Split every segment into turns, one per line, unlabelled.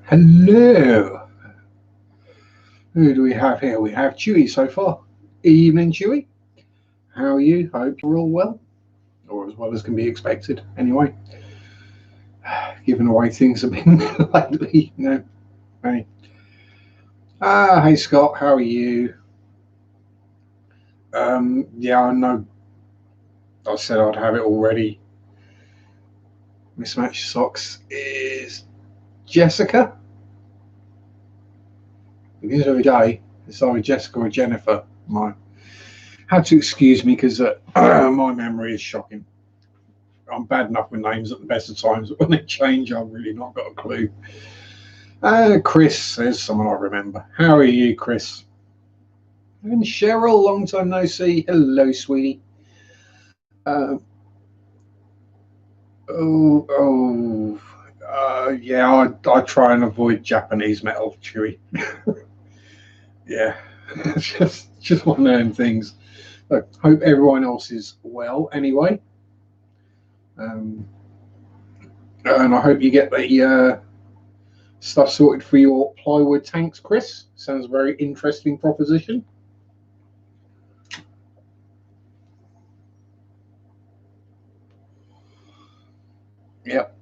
Hello. Who do we have here? We have Chewy so far. Evening, Chewy. How are you? Hope you're all or as well as can be expected. Anyway, given the way things have been lately, Hey. Hey Scott, how are you? Yeah, I know. I said I'd have it already. Mismatched socks is Jessica. Begins with a J. It's either Jessica or Jennifer. Had to excuse me because my memory is shocking. I'm bad enough with names at the best of times, but when they change, I've really not got a clue. Chris says someone I remember. How are you, Chris? And Cheryl, long time no see. Hello, sweetie. Yeah, I try and avoid Japanese metal, Chewy. Yeah, it's just one of them things. Look, hope everyone else is well anyway. And I hope you get the stuff sorted for your plywood tanks, Chris. Sounds a very interesting proposition. Yep.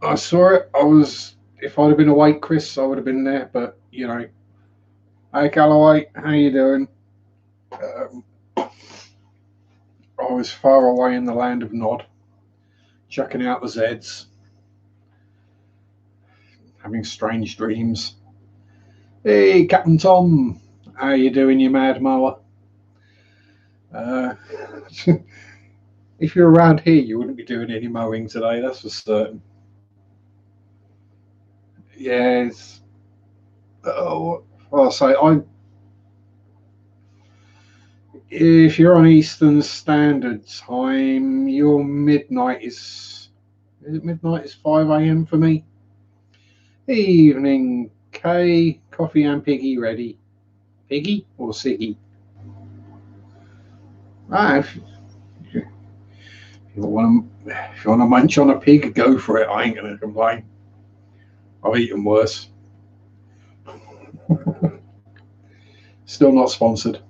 I saw it. If I'd have been awake, Chris, I would have been there. But, hey, Callaway, how you doing? I was far away in the land of Nod, checking out the Zeds, having strange dreams. Hey, Captain Tom, how you doing, you mad mower? If you're around here, you wouldn't be doing any mowing today, that's for certain. Yes. Oh, I'll say if you're on Eastern Standard Time, your midnight is it midnight is 5 a.m. for me. Evening, Kay, coffee and Piggy ready. Piggy or Siggy? If you want to munch on a pig, go for it. I ain't gonna complain. I've eaten worse. Still not sponsored.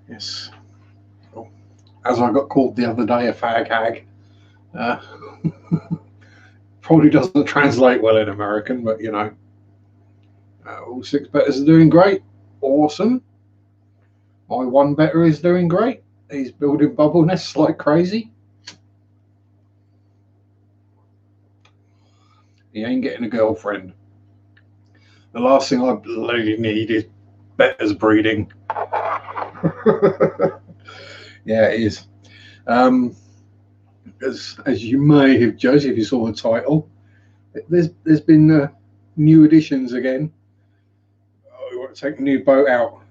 Yes. As I got called the other day, a fag hag. Probably doesn't translate well in American, but all six betters are doing great. Awesome. My one better is doing great. He's building bubble nests like crazy. He ain't getting a girlfriend. The last thing I bloody need is betters breeding. Yeah, it is. As you may have judged if you saw the title, there's been new additions again. We want to take a new boat out.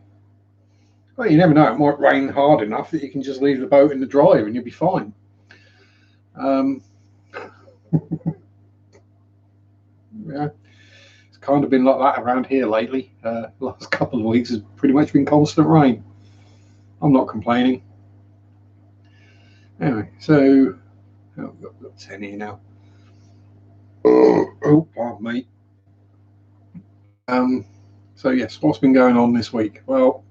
Well, you never know. It might rain hard enough that you can just leave the boat in the drive and you'll be fine. Yeah, it's kind of been like that around here lately. The last couple of weeks has pretty much been constant rain. I'm not complaining. Anyway, so I've got 10 here now. Oh, pardon me. So yes, what's been going on this week? Well,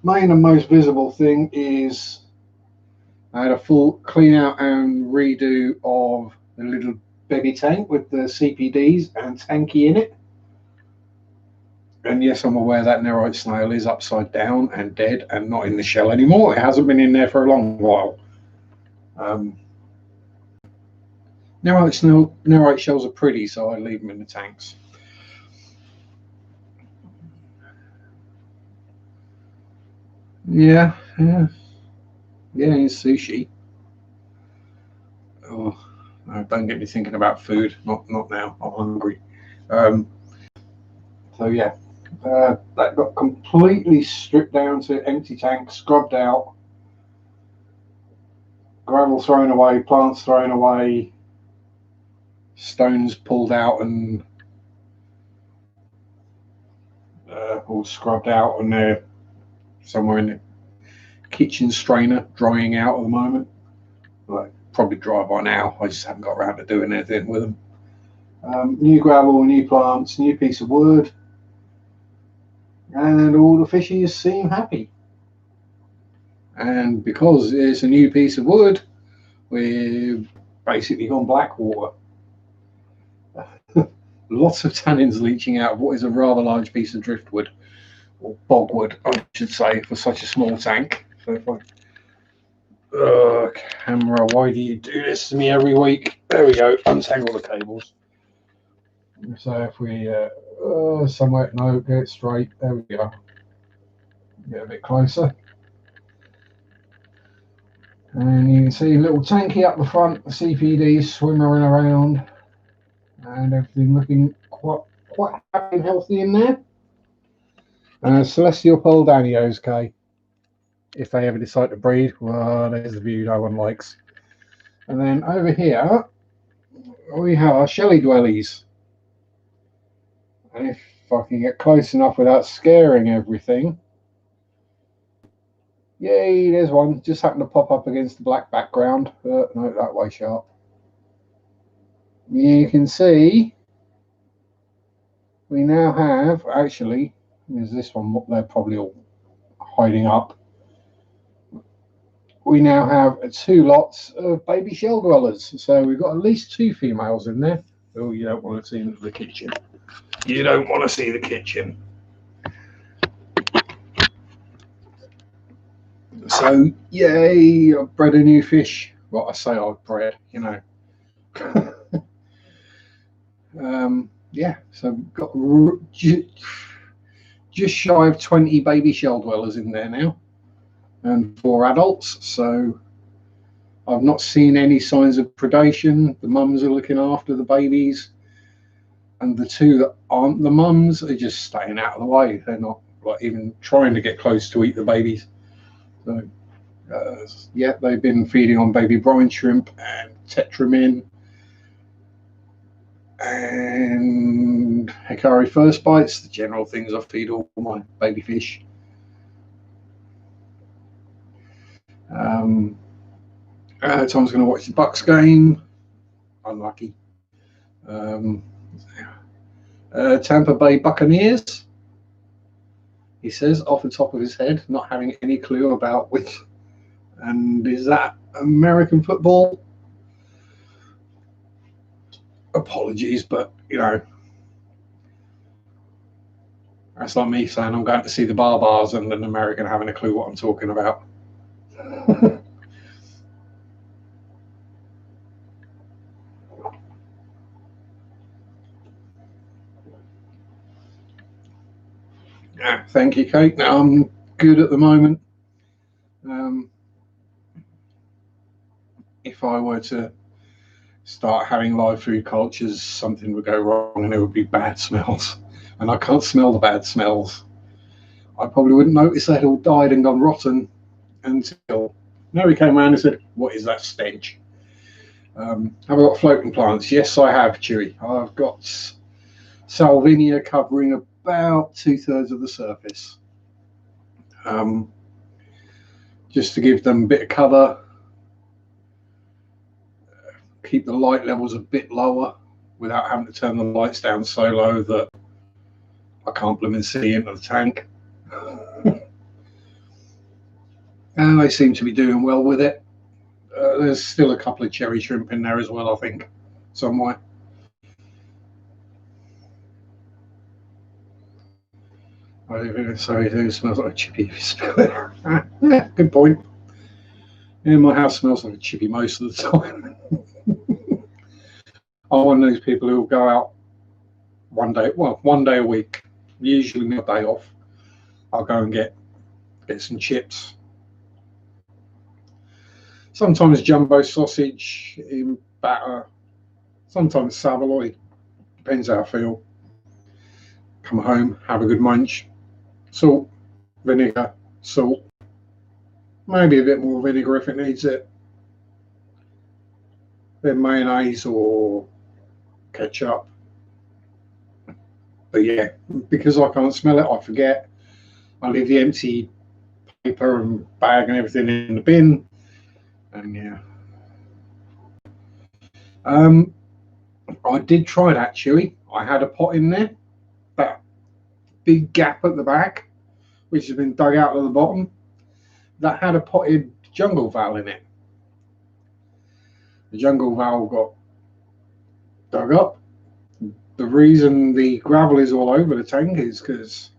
main and most visible thing is I had a full clean out and redo of the little baby tank with the CPDs and tanky in it. And yes, I'm aware that Nerite snail is upside down and dead and not in the shell anymore. It hasn't been in there for a long while. Nerite shells are pretty, so I leave them in the tanks. Yeah, it's sushi. Oh, no, don't get me thinking about food. Not now. I'm hungry. So yeah, that got completely stripped down to empty tanks, scrubbed out, gravel thrown away, plants thrown away, stones pulled out, and all scrubbed out, and they're somewhere in the kitchen strainer drying out at the moment. Like, probably dry by now. I just haven't got around to doing anything with them. New gravel, new plants, new piece of wood, and all the fishies seem happy. And because it's a new piece of wood, we've basically gone black water. Lots of tannins leaching out of what is a rather large piece of driftwood, or bogwood, I should say, for such a small tank. So if I, camera, why do you do this to me every week? There we go, untangle the cables. So if we somewhere, no, get it straight. There we go. Get a bit closer. And you can see a little tanky up the front, the CPD swimming around, and everything looking quite happy and healthy in there. Celestial Poldanios, okay. If they ever decide to breed, well, there's the view no one likes. And then over here, we have our Shelly Dwellies. And if I can get close enough without scaring everything, yay, there's one. Just happened to pop up against the black background. No, that way, Sharp. You can see we now have, actually, there's this one, they're probably all hiding up. We now have 2 lots of baby shell dwellers. So we've got at least 2 females in there. Oh, you don't want to see the kitchen. You don't want to see the kitchen. So, yay, I've bred a new fish. Well, I say I've bred, you know. Yeah, so we've got just shy of 20 baby shell dwellers in there now, and 4 adults. So I've not seen any signs of predation. The mums are looking after the babies, and the 2 that aren't the mums are just staying out of the way. They're not like even trying to get close to eat the babies. So yeah, they've been feeding on baby brine shrimp and tetramin and Hikari first bites, the general things I feed all my baby fish. Tom's going to watch the Bucks game. Unlucky. Tampa Bay Buccaneers, he says, off the top of his head, not having any clue about which. And is that American football? Apologies, but you know, that's like me saying I'm going to see the Barbars and an American having a clue what I'm talking about. Yeah, thank you, Kate. No, I'm good at the moment. If I were to start having live food cultures, something would go wrong and there would be bad smells. And I can't smell the bad smells. I probably wouldn't notice they had all died and gone rotten until Mary came around and said, "What is that stench?" Have I got floating plants? Yes, I have, Chewy. I've got salvinia covering about 2/3 of the surface. Just to give them a bit of cover, keep the light levels a bit lower without having to turn the lights down so low that I can't blooming see into the tank. And they seem to be doing well with it. There's still a couple of cherry shrimp in there as well, I think, somewhere. Sorry, it smells like a chippy if you smell it. Yeah, good point. Yeah, my house smells like a chippy most of the time. I'm one of those people who will go out one day a week, usually my day off. I'll go and get some chips. Sometimes jumbo sausage in batter, sometimes saveloy, depends how I feel. Come home, have a good munch. Salt, vinegar, salt, maybe a bit more vinegar if it needs it. Then mayonnaise or ketchup. But yeah, because I can't smell it, I forget. I leave the empty paper and bag and everything in the bin. And yeah. I did try that chewy. I had a pot in there, that big gap at the back, which has been dug out of the bottom, that had a potted jungle val in it. The jungle val got dug up. The reason the gravel is all over the tank is because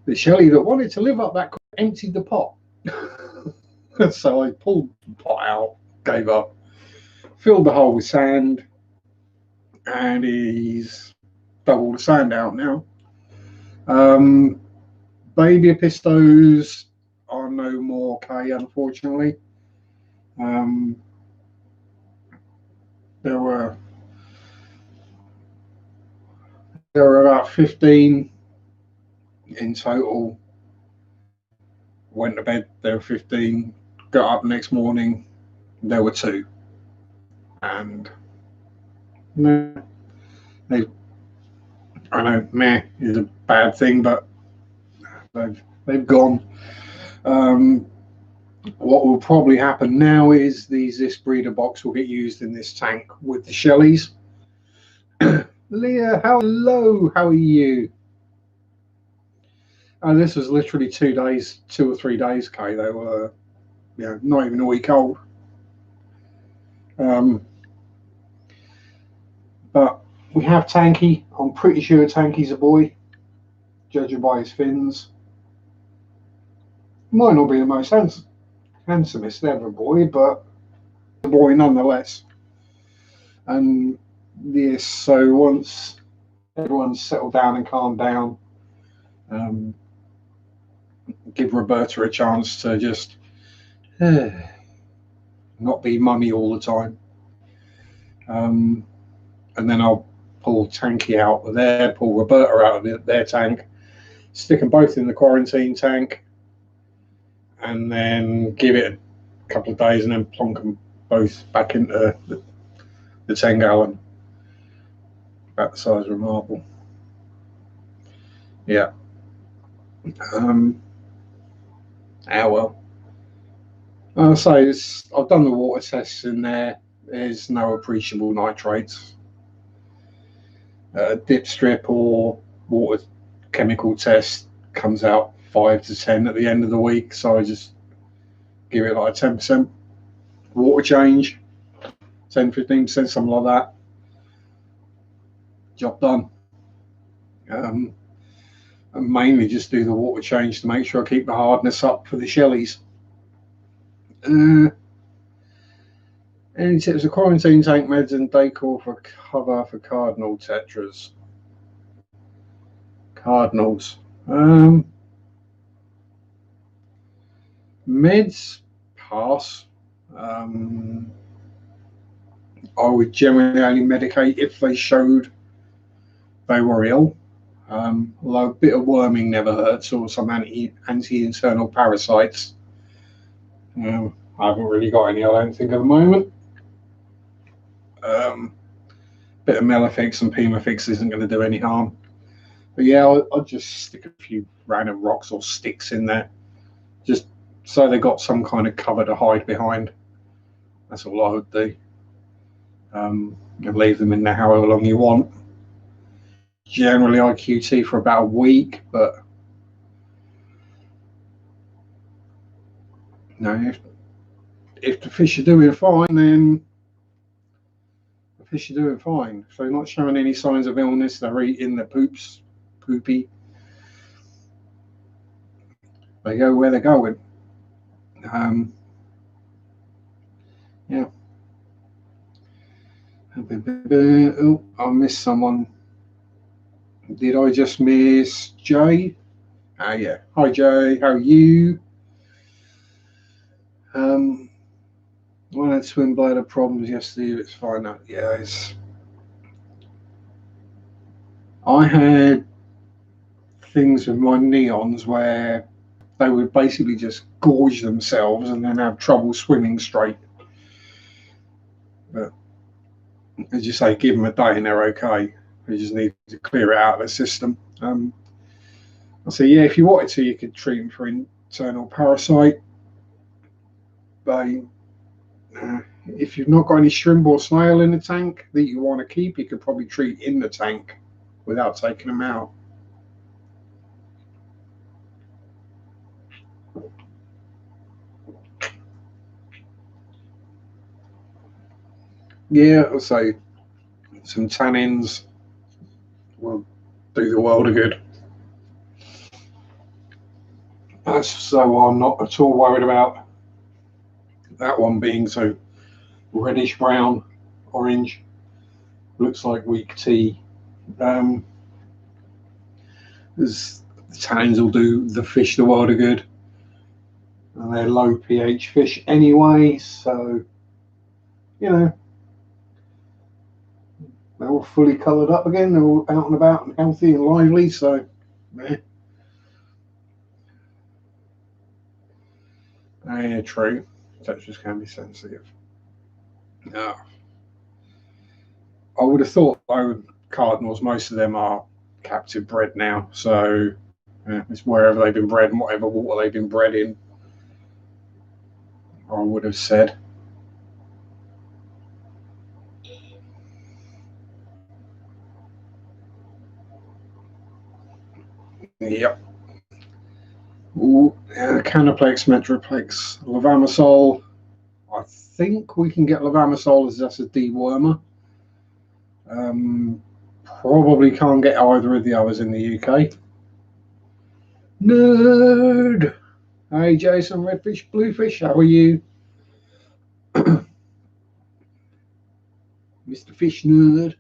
the Shelly that wanted to live up that emptied the pot. So I pulled the pot out, gave up, filled the hole with sand, and he's dug all the sand out now. Baby pistos are no more okay, unfortunately. There were about 15 in total. Went to bed, there were 15. Got up the next morning, there were 2. And they, I know, meh is a bad thing, but they've gone. What will probably happen now is this breeder box will get used in this tank with the Shellies. Leah, hello, how are you? This was literally 2 days, 2 or 3 days, Kay. They were, not even a week old. But we have Tanky. I'm pretty sure Tanky's a boy, judging by his fins. Might not be the most handsomest ever boy, but a boy nonetheless. And yes, so once everyone's settled down and calmed down, give Roberta a chance to just not be mummy all the time. And then I'll pull Tanky out of there, pull Roberta out of their tank, stick them both in the quarantine tank, and then give it a couple of days and then plonk them both back into the 10 gallon, about the size of a marble. Yeah. Well. I'll say I've done the water tests in there. There's no appreciable nitrates. Dip strip or water chemical test comes out 5 to 10 at the end of the week, so I just give it like a 10% water change, 10-15%, something like that. Job done. And mainly just do the water change to make sure I keep the hardness up for the Shellies. Any tips of quarantine tank meds and decor for cover for cardinal tetras? Cardinals. Meds, pass. I would generally only medicate if they showed they were ill. Although a bit of worming never hurts, or some anti-internal parasites. I haven't really got any, I don't think, at the moment. Bit of Melifix and Pimafix isn't going to do any harm. But yeah, I'll just stick a few random rocks or sticks in there, just so they got some kind of cover to hide behind. That's all I would do. And leave them in there however long you want. Generally, I QT for about a week, but if the fish are doing fine, then the fish are doing fine. If they're not showing any signs of illness, they're eating their poopy. They go where they're going. Yeah. Oh, I missed someone. Did I just miss Jay? Yeah. Hi Jay, how are you? I had twin bladder problems yesterday. It's fine now. Yeah, I had things with my neons where they would basically just gorge themselves and then have trouble swimming straight. But as you say, give them a day and they're okay. You just need to clear it out of the system. So yeah, if you wanted to, you could treat them for internal parasite. But if you've not got any shrimp or snail in the tank that you want to keep, you could probably treat in the tank without taking them out. Yeah, I'll say some tannins will do the world of good. So I'm not at all worried about that one being so reddish brown, orange. Looks like weak tea. As the tannins will do the fish the world of good. And they're low pH fish anyway, so you know, they're all fully coloured up again, they're all out and about and healthy and lively, so yeah, true. Textures can be sensitive. No. I would have thought though cardinals, most of them are captive bred now, so it's wherever they've been bred and whatever water they've been bred in, I would have said. Yep. Ooh, Canaplex, Metroplex, Levamisole. I think we can get Levamisole as just a dewormer. Probably can't get either of the others in the UK. Nerd! Hey Jason, Redfish, Bluefish, how are you? Mr. Fish Nerd.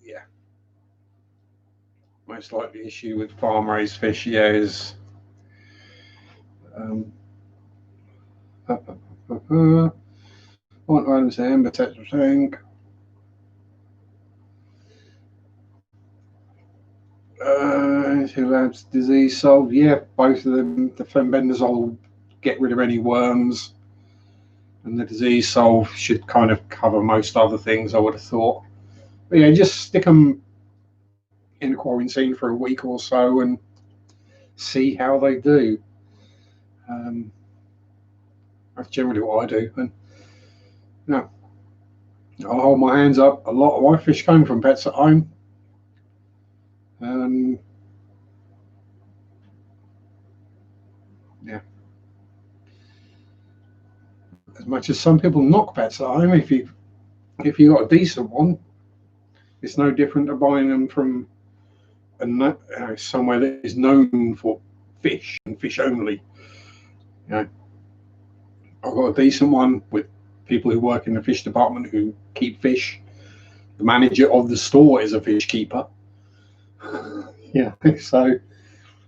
Yeah. Most likely issue with farm raised fish, yeah, is what items there? Amber Tetra tank. Two labs disease solved. Yeah, both of them. The fenbendazole get rid of any worms, and the disease solve should kind of cover most other things, I would have thought. But yeah, just stick them in quarantine for a week or so and see how they do. That's generally what I do. And no, I'll hold my hands up. A lot of my fish came from pets at home. Yeah. As much as some people knock pets at home, if you got a decent one, it's no different to buying them from somewhere that is known for fish and fish only. You know, I've got a decent one with people who work in the fish department who keep fish. The manager of the store is a fish keeper. Yeah, so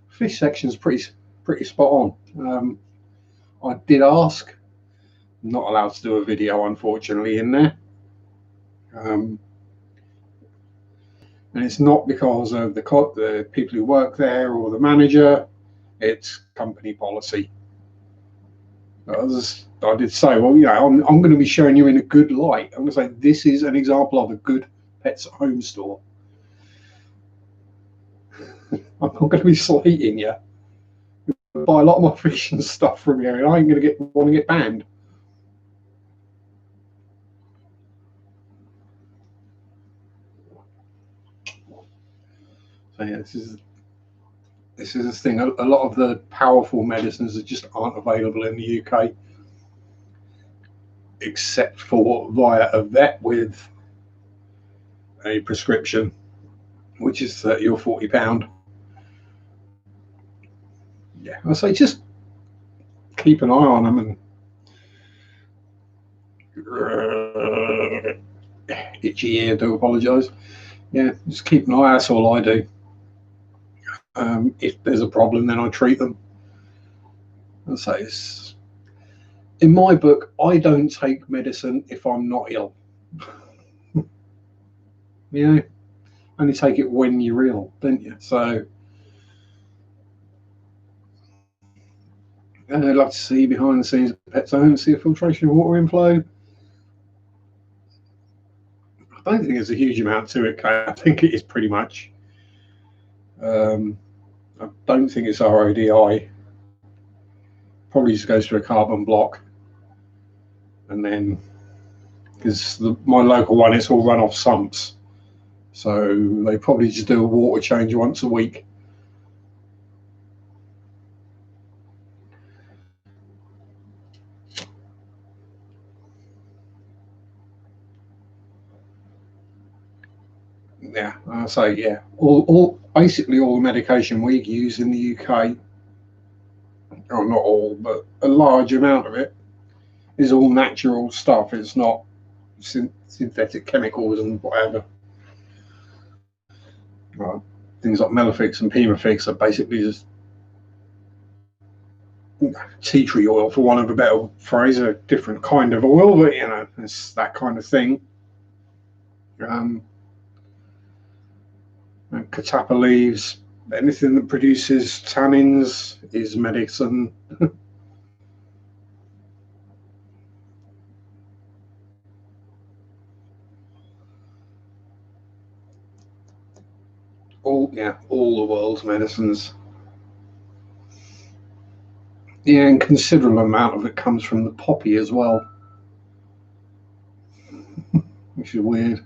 fish section is pretty spot on. I did ask, I'm not allowed to do a video unfortunately in there, and it's not because of the people who work there or the manager. It's company policy. I did say, well, I'm going to be showing you in a good light. I'm going to say this is an example of a good pets at home store. I'm not going to be slating you. Buy a lot of my fish and stuff from here, and I ain't going to want to get banned. So yeah, this is the thing. A lot of the powerful medicines that just aren't available in the UK, except for via a vet with a prescription, which is £30 or £40. Yeah, I say just keep an eye on them and itchy ear. Do apologise. Yeah, just keep an eye. That's all I do. If there's a problem, then I treat them. I say, in my book, I don't take medicine if I'm not ill. You know, only take it when you're ill, don't you? So And I'd like to see behind the scenes of pet zone, see a filtration of water inflow. I don't think there's a huge amount to it, Kate. I think it is pretty much. I don't think it's RODI. Probably just goes to a carbon block. And then, because my local one, it's all runoff sumps. So they probably just do a water change once a week. Yeah, I say yeah. Basically all the medication we use in the UK, or not all, but a large amount of it is all natural stuff. It's not synthetic chemicals and whatever. Right. Things like Melafix and Pemafix are basically just tea tree oil, for want of a better phrase, a different kind of oil, but you know, it's that kind of thing. Catappa leaves, anything that produces tannins is medicine. All the world's medicines. Yeah, and considerable amount of it comes from the poppy as well, which is weird.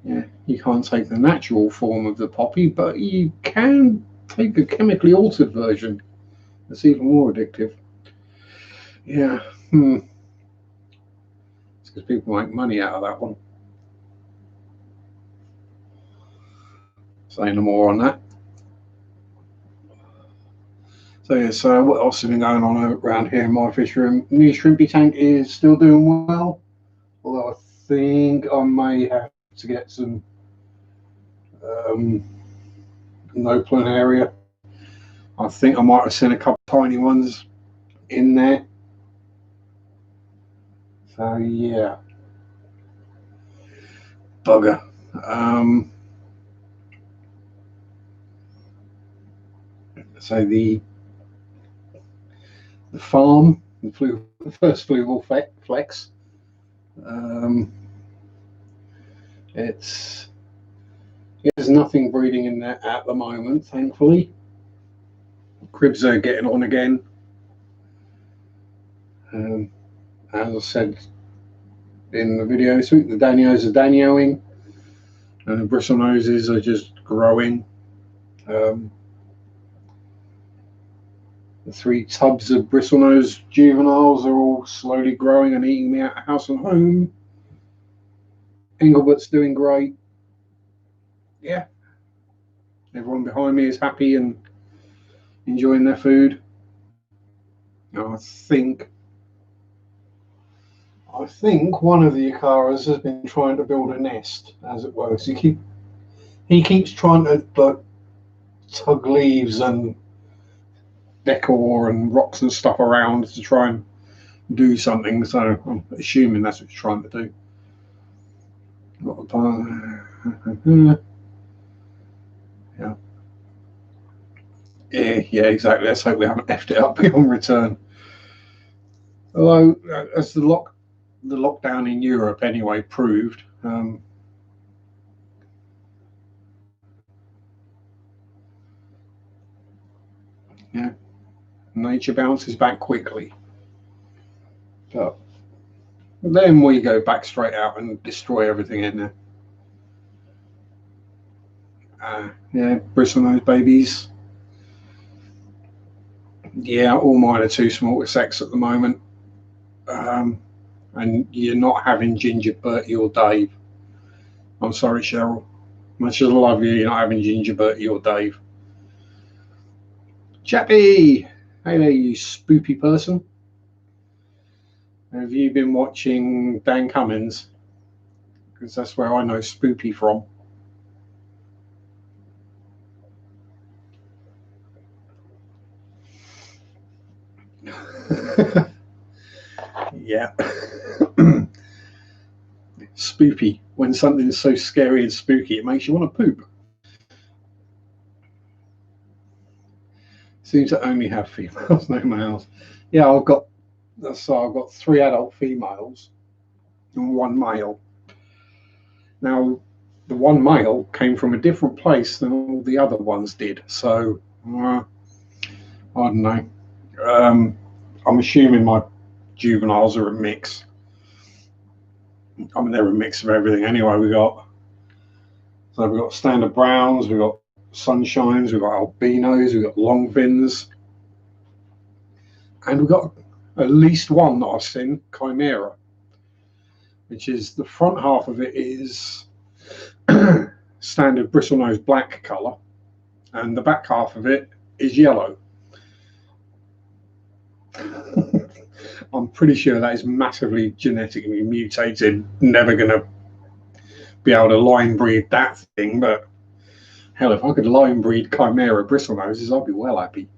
Yeah, you can't take the natural form of the poppy, but you can take a chemically altered version. That's even more addictive. Yeah, it's because people make money out of that one. Say no more on that. So yeah, so what else has been going on around here in my fish room? New shrimpy tank is still doing well, although I think I may have to get some no planaria. I think I might have seen a couple of tiny ones in there. So yeah, bugger. So the farm, the first fluval flex. There's nothing breeding in there at the moment, thankfully. Cribs are getting on again. As I said in the video, so the Danios are Danioing, and the bristle noses are just growing. The 3 tubs of bristlenose juveniles are all slowly growing and eating me out of house and home. Engelbert's doing great. Yeah, everyone behind me is happy and enjoying their food. I think one of the Icaras has been trying to build a nest, as it were. So he keeps trying to tug leaves and decor and rocks and stuff around to try and do something. So I'm assuming that's what he's trying to do. Yeah, exactly. Let's hope we haven't effed it up beyond return. Although, as the lockdown in Europe anyway proved, yeah, nature bounces back quickly. But then we go back straight out and destroy everything in there. Yeah, bristlenose babies. Yeah, all mine are too small to sex at the moment. And you're not having Ginger, Bertie, or Dave. I'm sorry, Cheryl. Much as I love you, you're not having Ginger, Bertie, or Dave. Chappie! Hey there, you spoopy person. Have you been watching Dan Cummins? Because that's where I know spoopy from. Yeah. Spoopy. When something is so scary and spooky, it makes you want to poop. Seems to only have females, no males. Yeah, I've got 3 adult females and 1 male. Now, the 1 male came from a different place than all the other ones did, so I don't know. I'm assuming my juveniles are a mix. I mean, they're a mix of everything anyway. We've got standard browns, we've got sunshines, we've got albinos, we've got long fins, and we've got at least one that I've seen, chimera, which is the front half of it is standard bristlenose black colour, and the back half of it is yellow. I'm pretty sure that is massively genetically mutated, never going to be able to line breed that thing, but hell, if I could line breed chimera bristlenoses, I'd be well happy.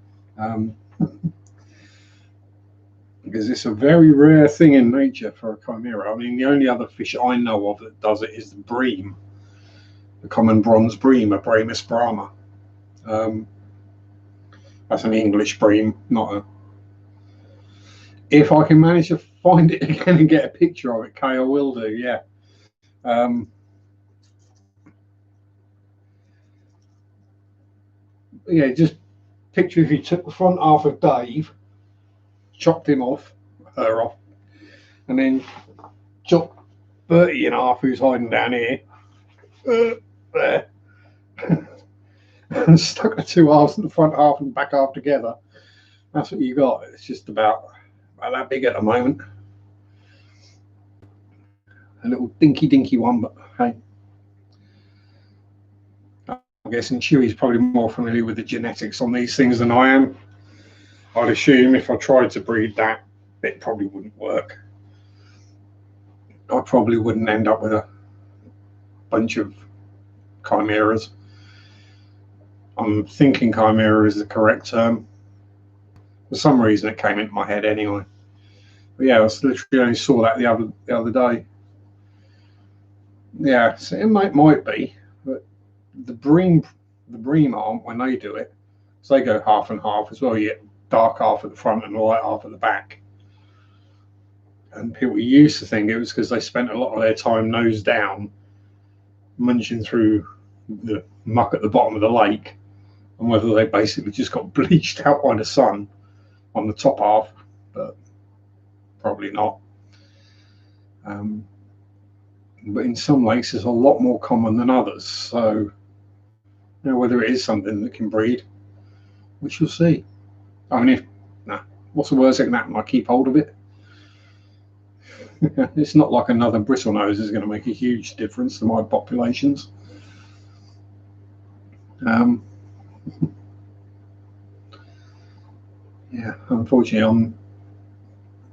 Because it's a very rare thing in nature for a chimera. I mean, the only other fish I know of that does it is the bream, the common bronze bream, Abramus brahma. That's an English bream, not a... If I can manage to find it again and get a picture of it, Kay, I will do, yeah. Yeah, just picture if you took the front half of Dave, chopped him off, her off, and then chopped Bertie in half, who's hiding down here, there, and stuck the 2 halves in the front half and back half together. That's what you got. It's just about that big at the moment. A little dinky one, but hey. I'm guessing Chewy's probably more familiar with the genetics on these things than I am. I'd assume if I tried to breed that, it probably wouldn't work. I probably wouldn't end up with a bunch of chimeras. I'm thinking chimera is the correct term. For some reason, it came into my head anyway. But yeah, I literally only saw that the other day. Yeah, so it might be, but the bream aren't when they do it. So they go half and half as well. You get dark half at the front and light half at the back. And people used to think it was because they spent a lot of their time nose down, munching through the muck at the bottom of the lake, and whether they basically just got bleached out by the sun on the top half, but probably not. But in some lakes, it's a lot more common than others. So, whether it is something that can breed, we shall see. I mean, what's the worst that can happen? I keep hold of it. It's not like another bristlenose is going to make a huge difference to my populations. Yeah, unfortunately,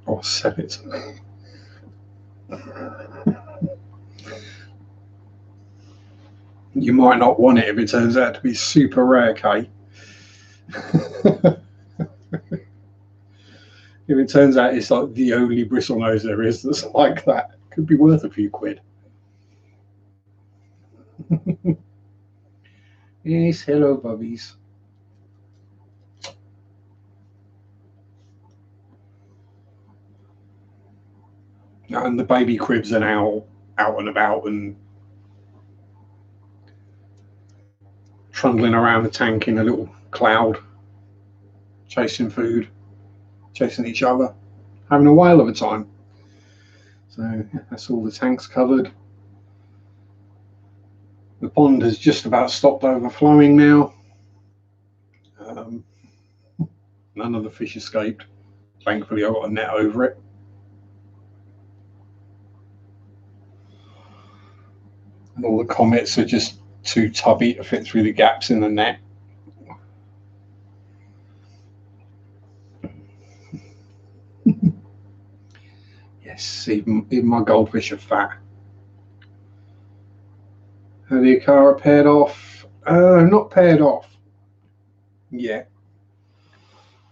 I'll sell it. You might not want it if it turns out to be super rare, Kay. If it turns out it's like the only bristlenose there is that's like that, it could be worth a few quid. Yes, hello, bubbies. And the baby cribs are now out and about and trundling around the tank in a little cloud, chasing food, chasing each other, having a whale of a time. So that's all the tanks covered. The pond has just about stopped overflowing now. None of the fish escaped. Thankfully, I got a net over it. And all the comets are just too tubby to fit through the gaps in the net. Yes, even my goldfish are fat. Are the Acara paired off? Not paired off yet.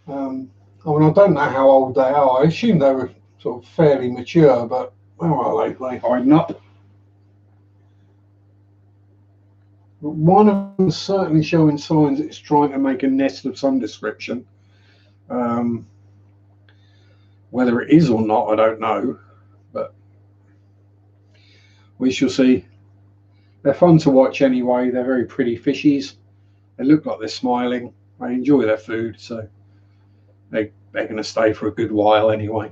I mean, I don't know how old they are. I assume they were sort of fairly mature, but where are they? They hiding up. One of them certainly showing signs it's trying to make a nest of some description. Whether it is or not, I don't know, but we shall see. They're fun to watch anyway. They're very pretty fishies. They look like they're smiling. They enjoy their food, so they're going to stay for a good while anyway.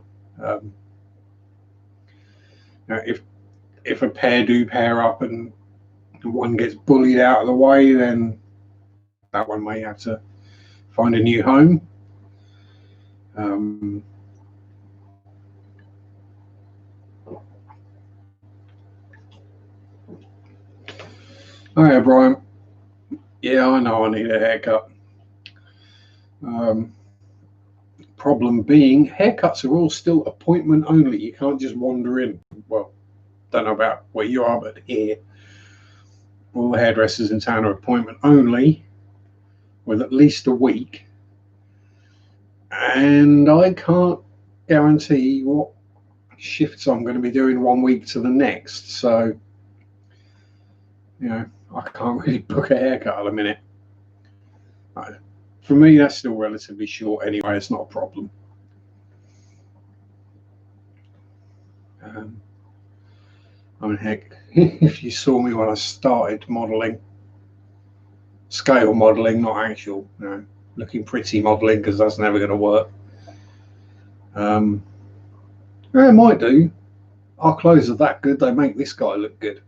If a pair do pair up and one gets bullied out of the way, then that one may have to find a new home. Oh yeah, Brian. Yeah, I know I need a haircut. Problem being, haircuts are all still appointment only. You can't just wander in. Well, don't know about where you are, but here, all the hairdressers in town are appointment only, with at least a week. And I can't guarantee what shifts I'm going to be doing 1 week to the next. So, I can't really book a haircut at the minute. For me, that's still relatively short anyway. It's not a problem. I mean, heck, if you saw me when I started modelling, scale modelling, not actual, looking pretty modelling, because that's never going to work. It might do. Our clothes are that good; they make this guy look good.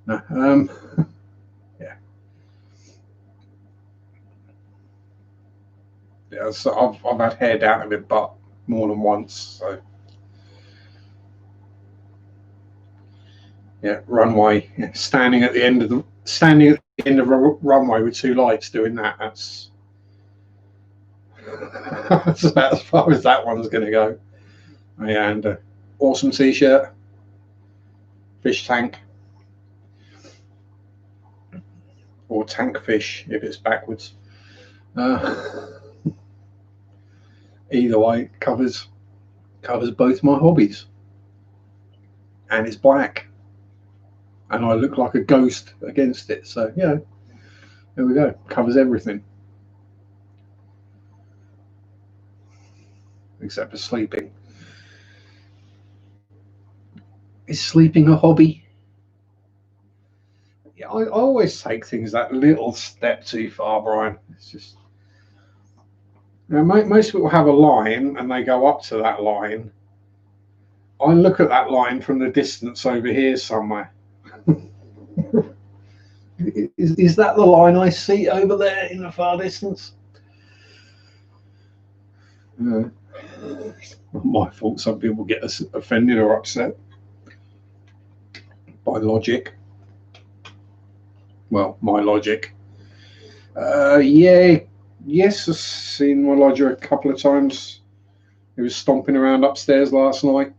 No, yeah. So I've had hair down a bit, but more than once. So yeah, runway. Yeah, standing at the end of a runway with two lights doing that. That's about as far as that one's going to go. And awesome t-shirt, fish tank, or tank fish if it's backwards. Either way, covers both my hobbies, and it's black, and I look like a ghost against it. So there we go. Covers everything except for sleeping. Is sleeping a hobby? Yeah, I always take things that little step too far, Brian. It's just, most people have a line and they go up to that line. I look at that line from the distance over here somewhere. Is that the line I see over there in the far distance? My fault. Some people get offended or upset by logic. Well, my logic. Yes, I've seen my lodger a couple of times. He was stomping around upstairs last night,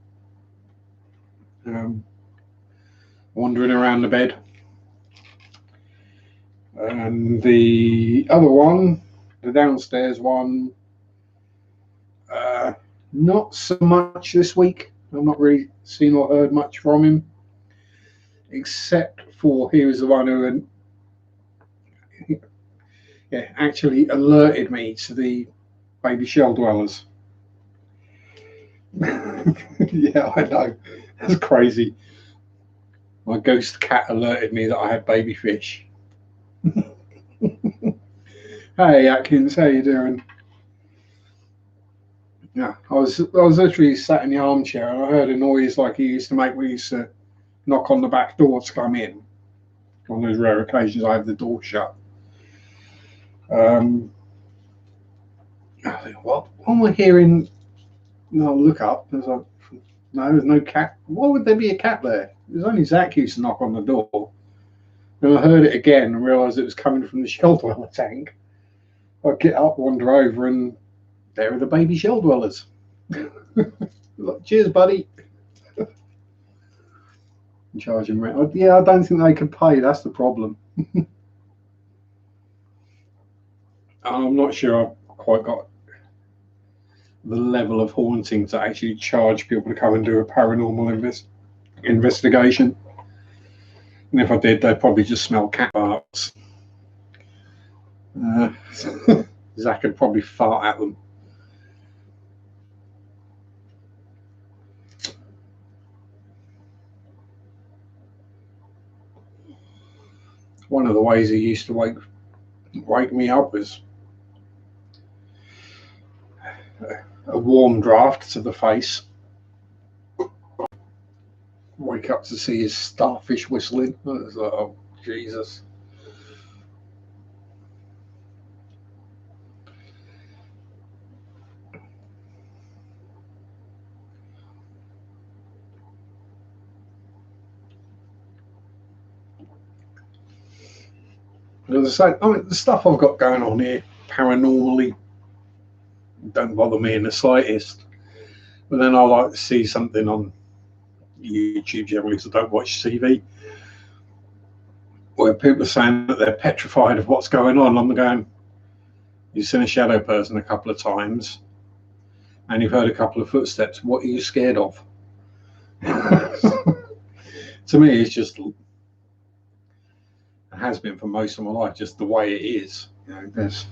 wandering around the bed. And the other one, the downstairs one, not so much this week. I've not really seen or heard much from him, except for he was the one who actually alerted me to the baby shell dwellers. Yeah, I know. That's crazy. My ghost cat alerted me that I had baby fish. Hey Atkins, how you doing? Yeah, I was literally sat in the armchair and I heard a noise like he used to make when he used to knock on the back door to come in. On those rare occasions I have the door shut. I think, what am I hearing? No, look up. There's no cat. Why would there be a cat there? There's only Zach used to knock on the door. And I heard it again and realised it was coming from the shell dweller tank. I get up, wander over, and there are the baby shell dwellers. Look, cheers, buddy. Charging rent. Yeah, I don't think they can pay. That's the problem. I'm not sure I've quite got the level of haunting to actually charge people to come and do a paranormal investigation. And if I did, they'd probably just smell cat farts. Zach could probably fart at them. One of the ways he used to wake me up was a warm draft to the face. Wake up to see his starfish whistling. I was like, oh, Jesus. As I say, I mean, the stuff I've got going on here, paranormally, don't bother me in the slightest. But then I like to see something on YouTube generally, because I don't watch TV, where people are saying that they're petrified of what's going on. I'm going, you've seen a shadow person a couple of times, and you've heard a couple of footsteps. What are you scared of? To me, it's just, it has been for most of my life, just the way it is. You know, there's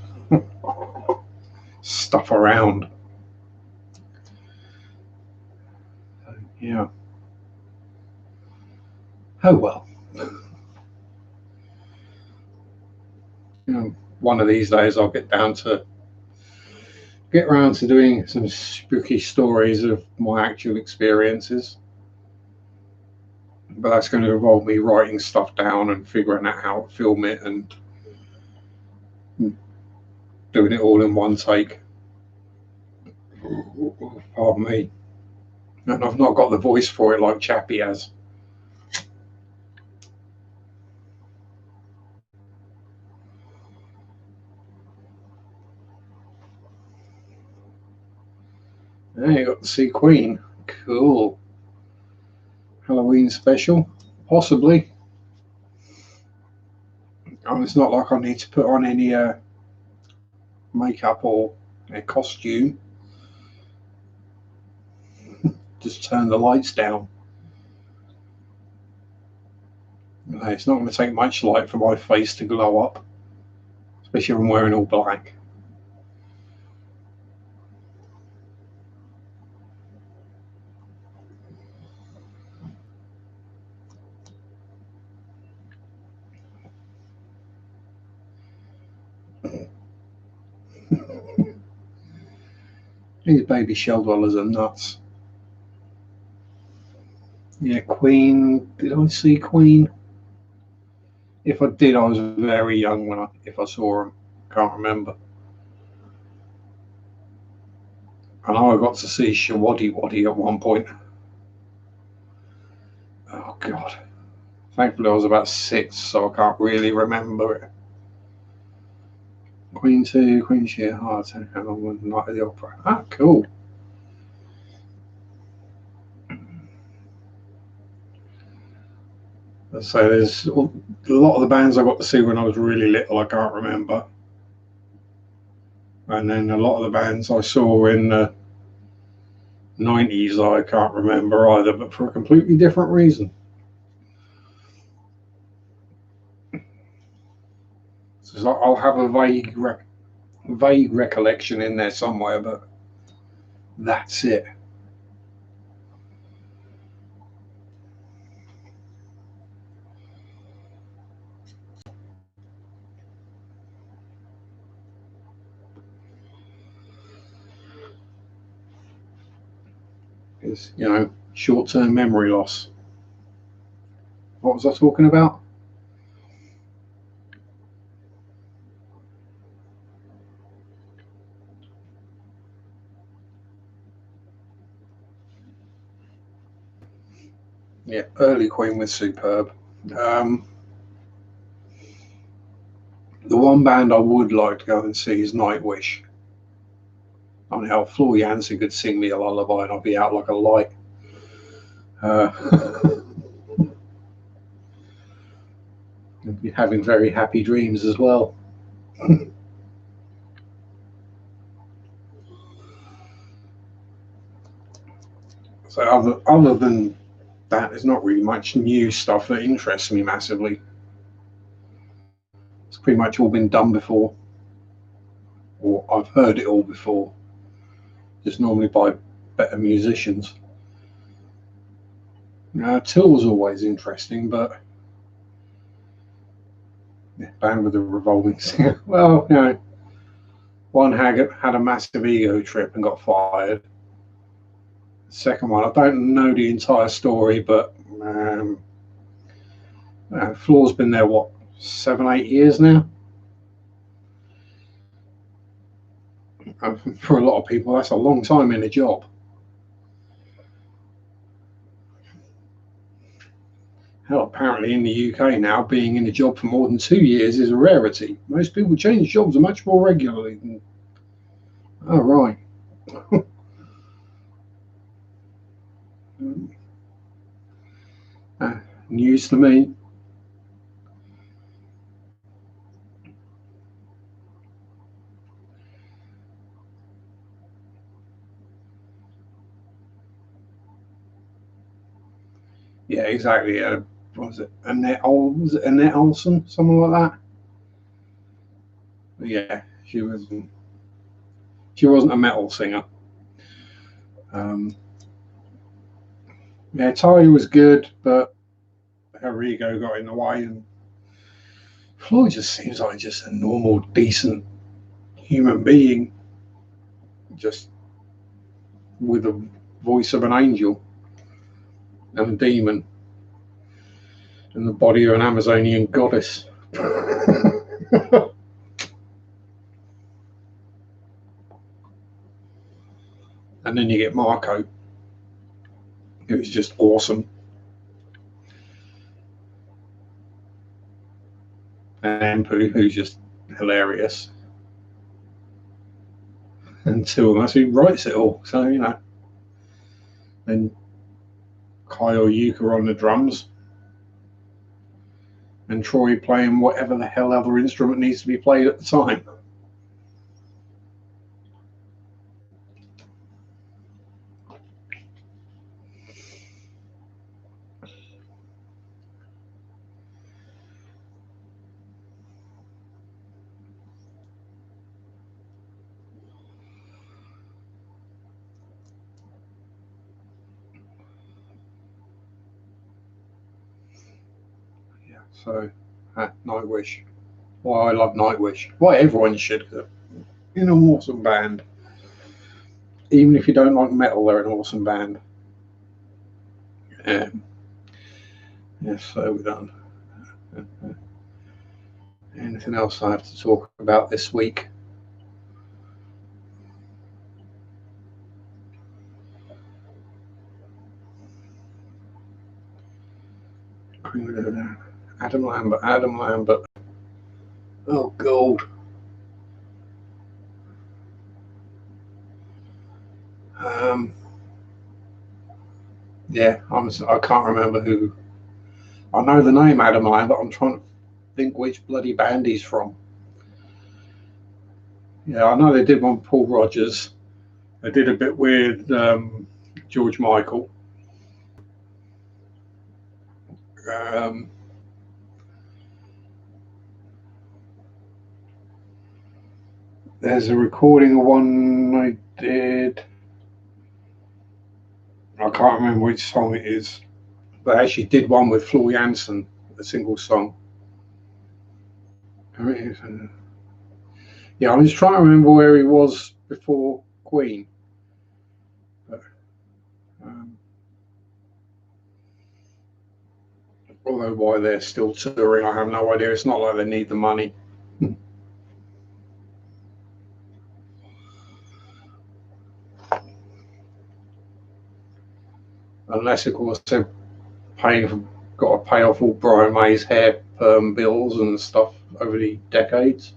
stuff around. Yeah. Oh well. You know, one of these days I'll get around to doing some spooky stories of my actual experiences. But that's going to involve me writing stuff down and figuring out how to film it and doing it all in one take. Pardon me. And I've not got the voice for it like Chappie has. Yeah, you got to see Queen. Cool. Halloween special? Possibly. It's not like I need to put on any makeup or a costume. Just turn the lights down. It's not going to take much light for my face to glow up, especially if I'm wearing all black. These baby shell dwellers are nuts. Yeah, Queen. Did I see Queen? If I did, I was very young if I saw them. Can't remember. I know I got to see Shawaddy Waddy at one point. Oh God. Thankfully I was about 6, so I can't really remember it. Queen 2, Queen Sheer Heart, Night of the Opera. Ah, cool. So there's a lot of the bands I got to see when I was really little, I can't remember. And then a lot of the bands I saw in the 90s, I can't remember either, but for a completely different reason. So I'll have a vague recollection in there somewhere, but that's it. It's, short-term memory loss. What was I talking about? Yeah, early Queen was superb. The one band I would like to go and see is Nightwish. I mean, how Floor Jansen could sing me a lullaby and I'd be out like a light. I'd be having very happy dreams as well. So other than that, there's not really much new stuff that interests me massively. It's pretty much all been done before, or I've heard it all before, just normally by better musicians. Tool's always interesting, but yeah, band with a revolving singer. Well, one had a massive ego trip and got fired. The second one, I don't know the entire story, but Floor's been there, what, 7, 8 years now? For a lot of people, that's a long time in a job. Hell, apparently in the UK now, being in a job for more than 2 years is a rarity. Most people change jobs much more regularly than. Oh, right. News to me. Yeah, exactly. What was it? Was it Annette Olson? Something like that? Yeah, she wasn't a metal singer. Yeah, Talia was good, but her ego got in the way, and Floyd just seems like just a normal, decent human being, just with the voice of an angel and a demon and the body of an Amazonian goddess. And then you get Marco, who's just awesome, and Empu, who's just hilarious, and two of us who writes it all. So then Kyle Yuka on the drums, and Troy playing whatever the hell other instrument needs to be played at the time. Yeah, so Nightwish. Why I love Nightwish. Why everyone should. In an awesome band. Even if you don't like metal, they're an awesome band. Yeah, so we're done. Anything else I have to talk about this week? Adam Lambert. Oh, God. Yeah, I can't remember who. I know the name Adam Lambert. I'm trying to think which bloody band he's from. Yeah, I know they did one with Paul Rodgers. They did a bit with George Michael. There's a recording of one I did. I can't remember which song it is. They actually did one with Floor Jansen, a single song. Yeah, I'm just trying to remember where he was before Queen. But, although why they're still touring, I have no idea. It's not like they need the money. Unless, of course, they're got to pay off all Brian May's hair perm bills and stuff over the decades.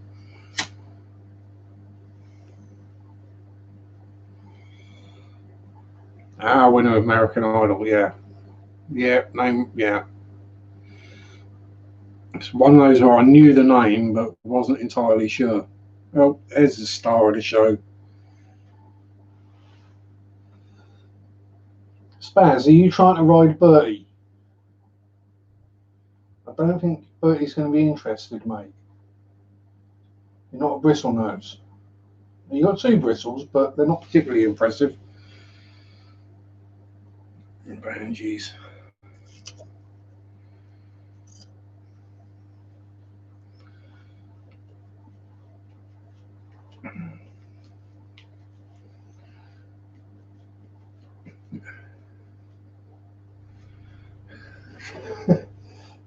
Winner of American Idol, yeah. Yeah, name, yeah. It's one of those where I knew the name but wasn't entirely sure. Well, there's the star of the show. Spaz, are you trying to ride Bertie? I don't think Bertie's going to be interested, mate. You're not a bristle nose. You got two bristles, but they're not particularly impressive. Jeez.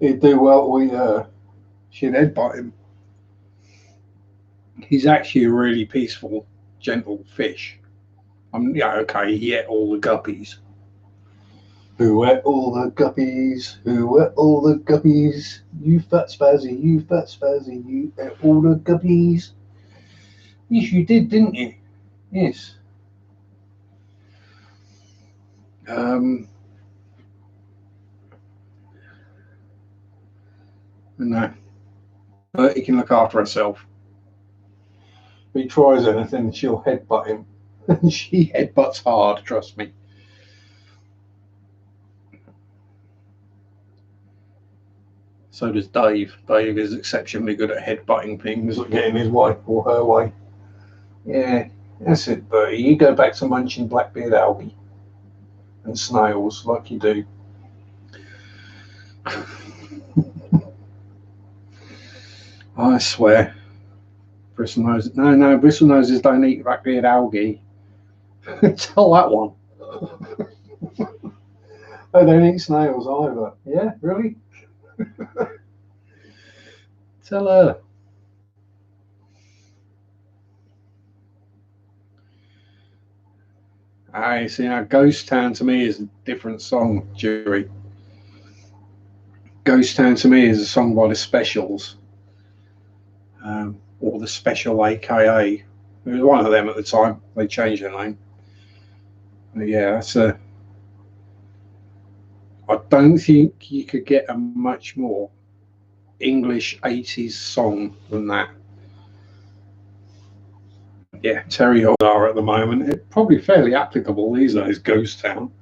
He'd do well. We should headbutt him. He's actually a really peaceful, gentle fish. Yeah, okay, he ate all the guppies. Who ate all the guppies? Who ate all the guppies? You fat spazzy, you fat spazzy, you ate all the guppies. Yes, you did, didn't you? Yes. No. But he can look after herself. If he tries anything, she'll headbutt him. And she headbutts hard, trust me. So does Dave. Dave is exceptionally good at headbutting things, like getting his wife or her way. Yeah, that's it, Bertie. You go back to munching blackbeard algae and snails like you do. I swear. Bristle noses. No, bristle noses don't eat blackbeard algae. Tell that one. They don't eat snails either. Yeah, really? Tell her. I see now. Ghost Town to me is a different song, Jury. Ghost Town to me is a song by the Specials, or the Special, AKA. It was one of them at the time. They changed their name. But yeah, that's a. I don't think you could get a much more English 80s song than that. Yeah, Terry Hodar at the moment. It's probably fairly applicable these days, Ghost Town.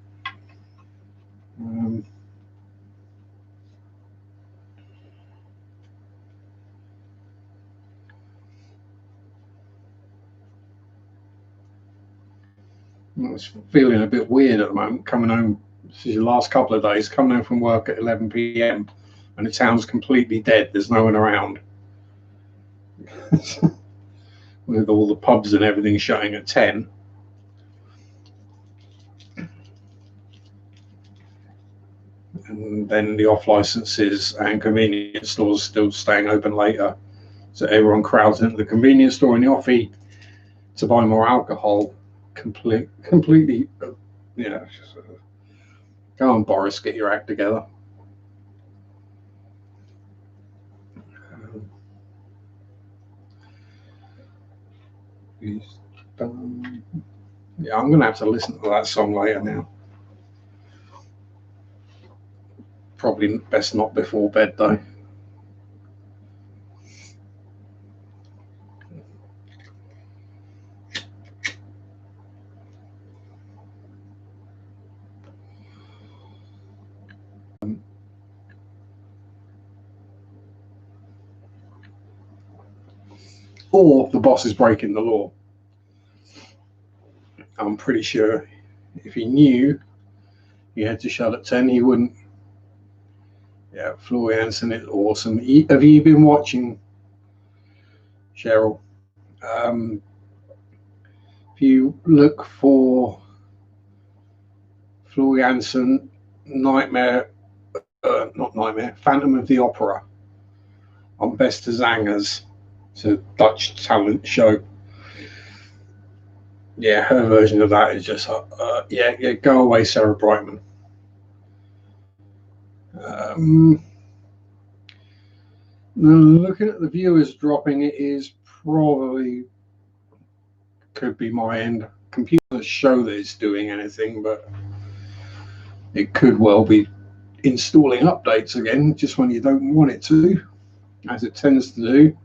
I was feeling a bit weird at the moment, coming home. This is the last couple of days, coming home from work at 11 p.m. and the town's completely dead. There's no one around. With all the pubs and everything shutting at 10. And then the off licenses and convenience stores still staying open later. So everyone crowds into the convenience store and the offie to buy more alcohol. Completely, yeah. Go on, Boris, get your act together. Yeah, I'm going to have to listen to that song later now. Probably best not before bed, though. Or the boss is breaking the law. I'm pretty sure if he knew you had to shut at 10, he wouldn't. Yeah, Floor Jansen is awesome. Have you been watching, Cheryl? If you look for Floor Jansen, Phantom of the Opera on Beste Zangers. It's a Dutch talent show. Yeah, her version of that is just, yeah, go away, Sarah Brightman. Looking at the viewers dropping, it is probably could be my end. Computers show that it's doing anything, but it could well be installing updates again just when you don't want it to, as it tends to do.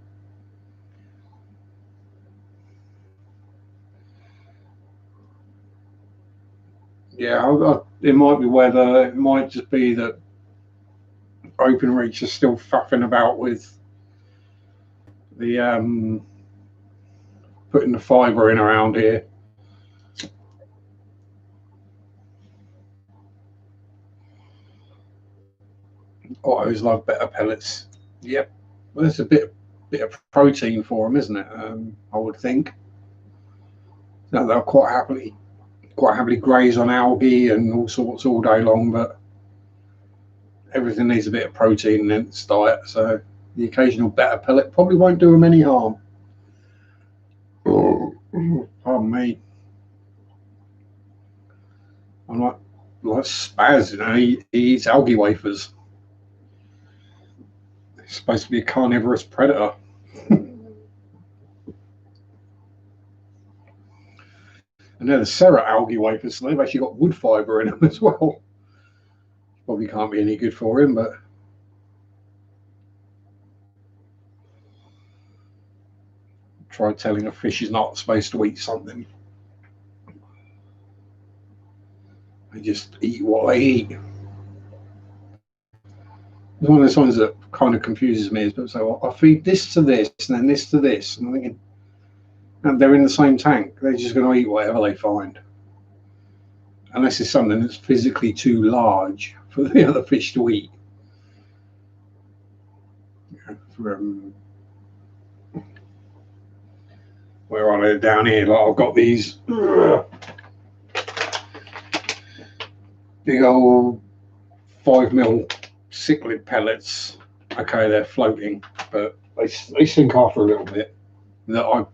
Yeah, it might be weather. It might just be that Open Reach is still faffing about with the putting the fibre in around here. I always love better pellets. Yep, well, there's a bit of protein for them, isn't it? I would think. No, they'll quite happily graze on algae and all sorts all day long, but everything needs a bit of protein in its diet, so the occasional better pellet probably won't do them any harm. Pardon me. I'm like Spaz, you know, he eats algae wafers. He's supposed to be a carnivorous predator. And they're the Serra algae wafers, so they've actually got wood fibre in them as well. Probably can't be any good for him, but try telling a fish he's not supposed to eat something. They just eat what they eat. It's one of those ones that kind of confuses me. Is people say, well, I feed this to this and then this to this. And I'm thinking, and they're in the same tank. They're just going to eat whatever they find. Unless it's something that's physically too large for the other fish to eat. Where are they down here? Like I've got these big old 5mm cichlid pellets. Okay, they're floating, but they sink after a little bit. That I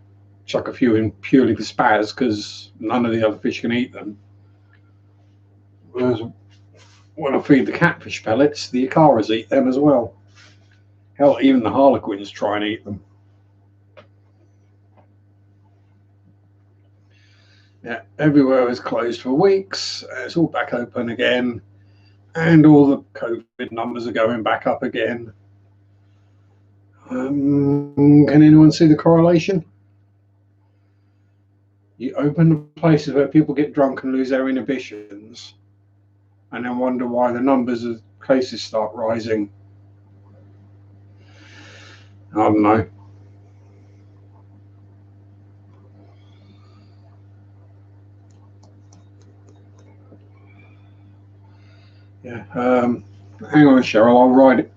chuck a few in purely for spaz because none of the other fish can eat them. Whereas when I feed the catfish pellets, the Icaras eat them as well. Hell, even the harlequins try and eat them. Yeah, everywhere was closed for weeks. It's all back open again, and all the COVID numbers are going back up again. Can anyone see the correlation? You open the places where people get drunk and lose their inhibitions, and then wonder why the numbers of cases start rising. I don't know. Yeah. Hang on, Cheryl. I'll write it.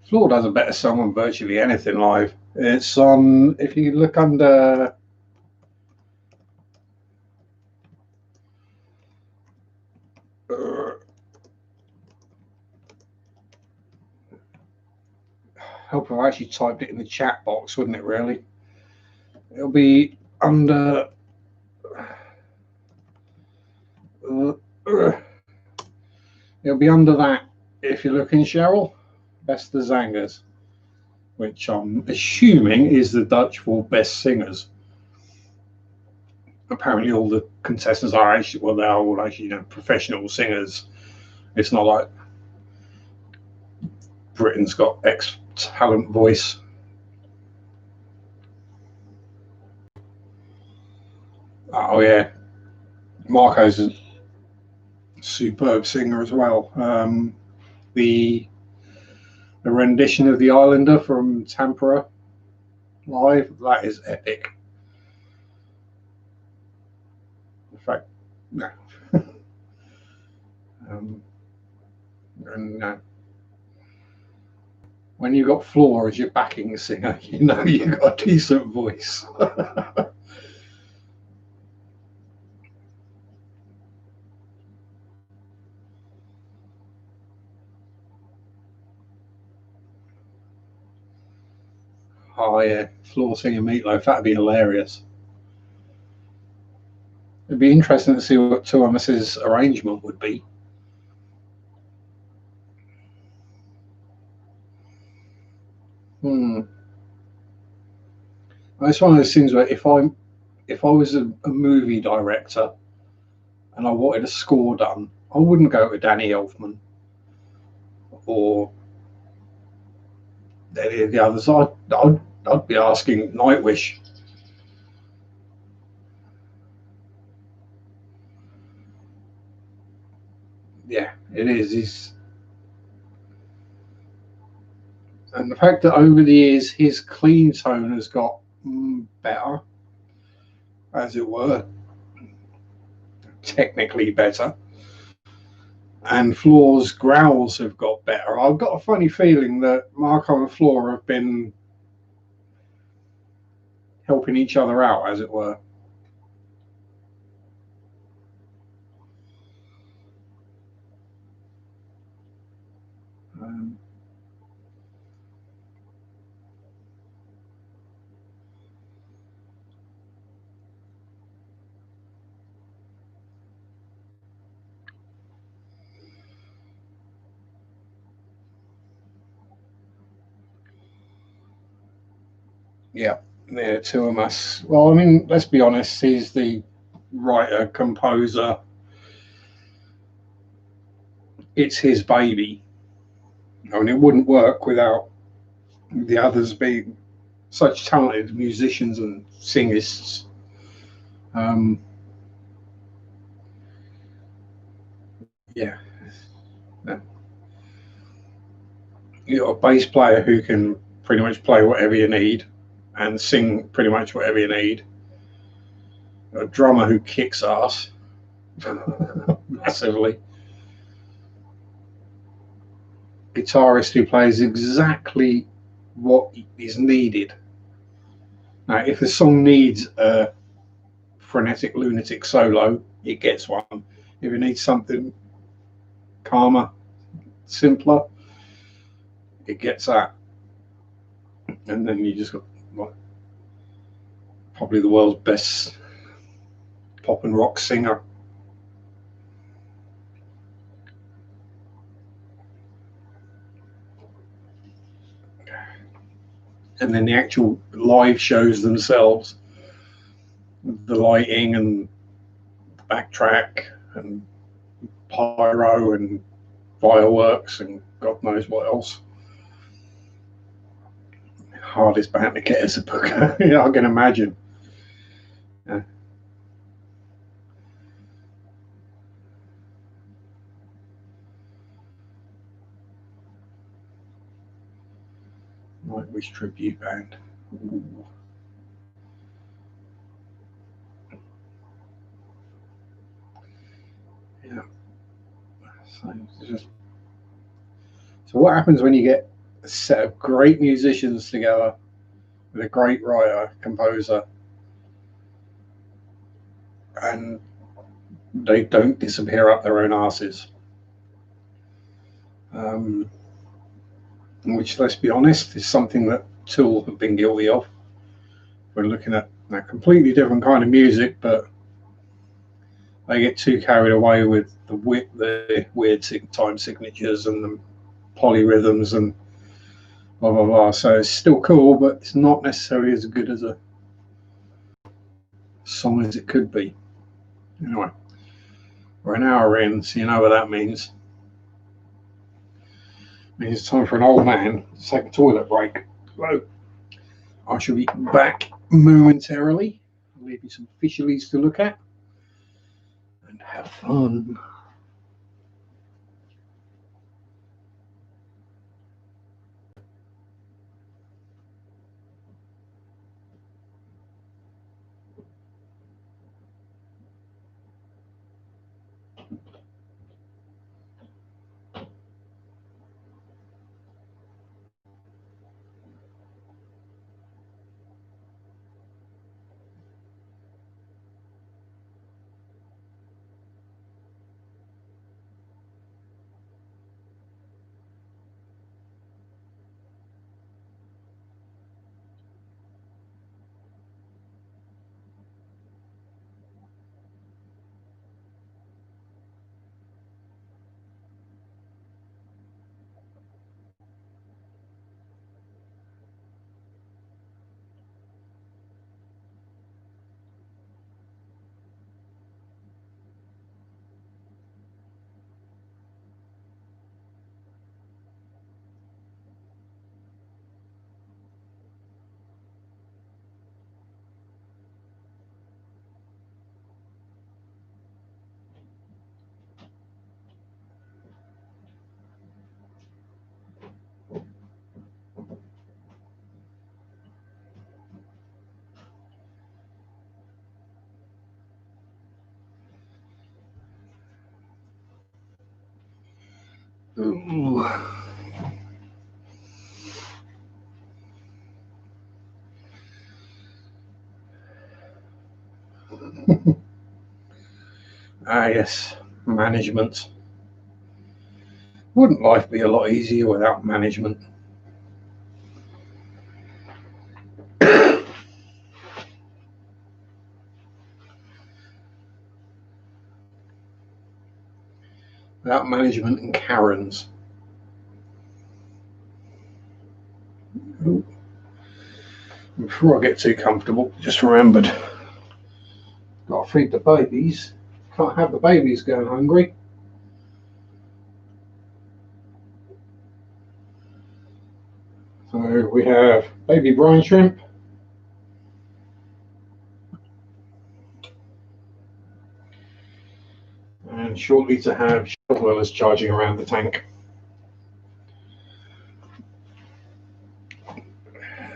Floor does a better song on virtually anything live. It's on. If you look under. Help if I actually typed it in the chat box, wouldn't it? Really. It'll be under. It'll be under that if you're looking, Cheryl. Best the Zangers, which I'm assuming is the Dutch for best singers. Apparently, all the contestants are actually, well, they're all actually, professional singers. It's not like Britain's got X talent voice. Oh yeah, Marco's a superb singer as well. The rendition of the Islander from Tampere live, that is epic. In fact, no. And when you got Floor as your backing singer, you know you've got a decent voice. Oh yeah, Floor singing Meatloaf, that'd be hilarious. It'd be interesting to see what Thomas's arrangement would be. It's one of those things where if I was a movie director and I wanted a score done, I wouldn't go to Danny Elfman or any of the others. I'd be asking Nightwish. Yeah, it is. And the fact that over the years his clean tone has got better, as it were, technically better, and Floor's growls have got better. I've got a funny feeling that Marco and Floor have been helping each other out, as it were. Um, yeah, yeah, two of us. Well, I mean, let's be honest. He's the writer, composer. It's his baby. I mean, it wouldn't work without the others being such talented musicians and singers. Um, yeah, you got a bass player who can pretty much play whatever you need and sing pretty much whatever you need. A drummer who kicks ass massively. Guitarist who plays exactly what is needed. Now, if the song needs a frenetic lunatic solo, it gets one. If it needs something calmer, simpler, it gets that. And then you just got like, probably the world's best pop and rock singer. And then the actual live shows themselves, the lighting and backtrack and pyro and fireworks and God knows what else. Hardest band to get as a booker, yeah, I can imagine. Yeah. Nightwish tribute band. Ooh. Yeah. So, just, so what happens when you get a set of great musicians together with a great writer, composer, and they don't disappear up their own asses? Um, which, let's be honest, is something that Tool have been guilty of. We're looking at a completely different kind of music, but they get too carried away with the weird time signatures and the polyrhythms and blah blah blah. So it's still cool, but it's not necessarily as good as a song as it could be. Anyway, we're an hour in, so you know what that means. It means it's time for an old man to take a toilet break. So I shall be back momentarily. I'll leave you some fishies to look at and have fun. Ooh. Ah, yes, management. Wouldn't life be a lot easier without management? Without management and Karens. Ooh. Before I get too comfortable, just remembered, got to feed the babies. Can't have the babies going hungry. So we have baby brine shrimp, and shortly to have shellwellers charging around the tank.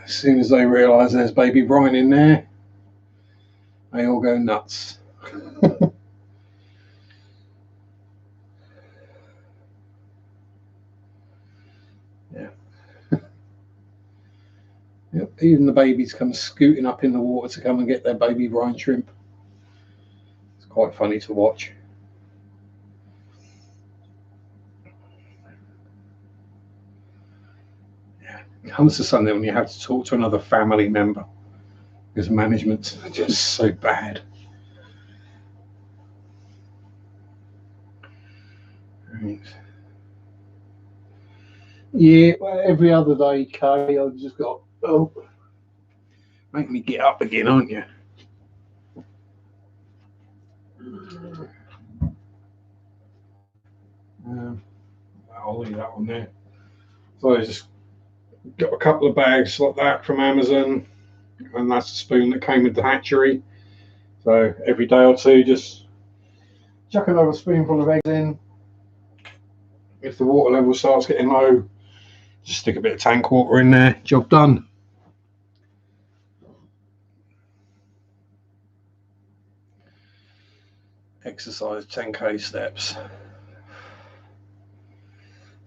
As soon as they realise there's baby brine in there, they all go nuts. Yeah. Yep. Even the babies come scooting up in the water to come and get their baby brine shrimp. It's quite funny to watch. Yeah. It comes to something when you have to talk to another family member because management's just so bad. Right. Yeah, well, every other day, Kay, I've just got, oh, make me get up again, aren't you? I'll leave that one there. So I just got a couple of bags like that from Amazon, and that's the spoon that came with the hatchery. So every day or two, just chuck another spoonful of eggs in. If the water level starts getting low, just stick a bit of tank water in there. Job done. Exercise 10k steps.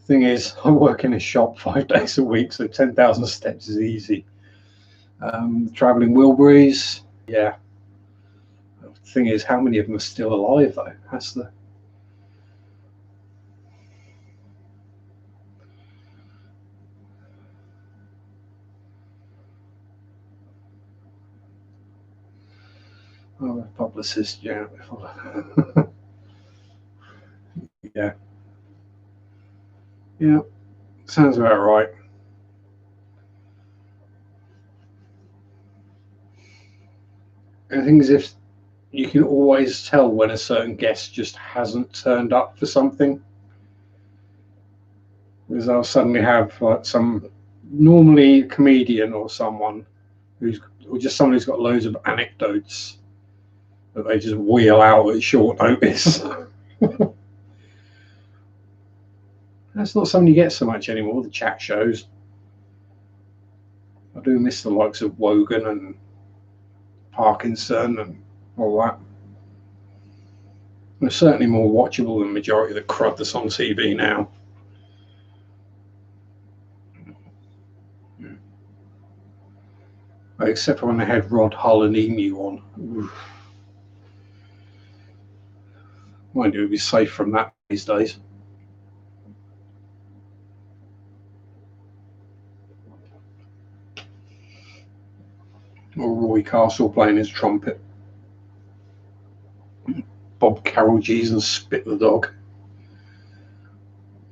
Thing is, I work in a shop 5 days a week, so 10,000 steps is easy. Traveling Wilburys, yeah. The thing is, how many of them are still alive though? That's the publicist, yeah. Yeah. Yeah. Sounds about right. And the thing is, if you can always tell when a certain guest just hasn't turned up for something, because I'll suddenly have like some normally comedian or someone or just someone who's got loads of anecdotes that they just wheel out at short notice. That's not something you get so much anymore. The chat shows. I do miss the likes of Wogan and Parkinson and all that. They're certainly more watchable than the majority of the crud that's on TV now. Except for when they had Rod Hull and Emu on. Oof. Mind you, it would be safe from that these days. Or Roy Castle playing his trumpet. Bob Carroll G's and Spit the Dog.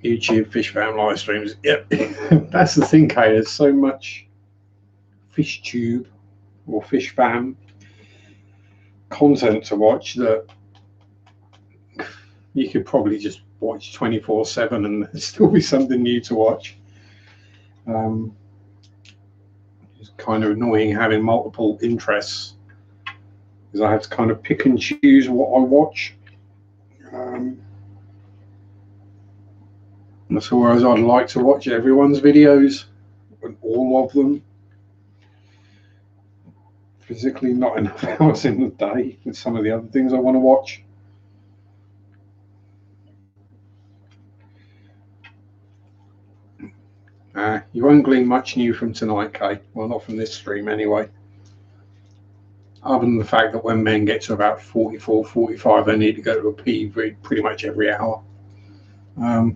YouTube Fish Fam live streams. Yep. That's the thing, Kay. There's so much Fish Tube or Fish Fam content to watch that you could probably just watch 24/7 and there'd still be something new to watch. It's kind of annoying having multiple interests because I have to kind of pick and choose what I watch. So whereas I'd like to watch everyone's videos and all of them, physically not enough hours in the day with some of the other things I want to watch. You won't glean much new from tonight, Kay. Well, not from this stream anyway. Other than the fact that when men get to about 44, 45, they need to go to a pee pretty much every hour. Well,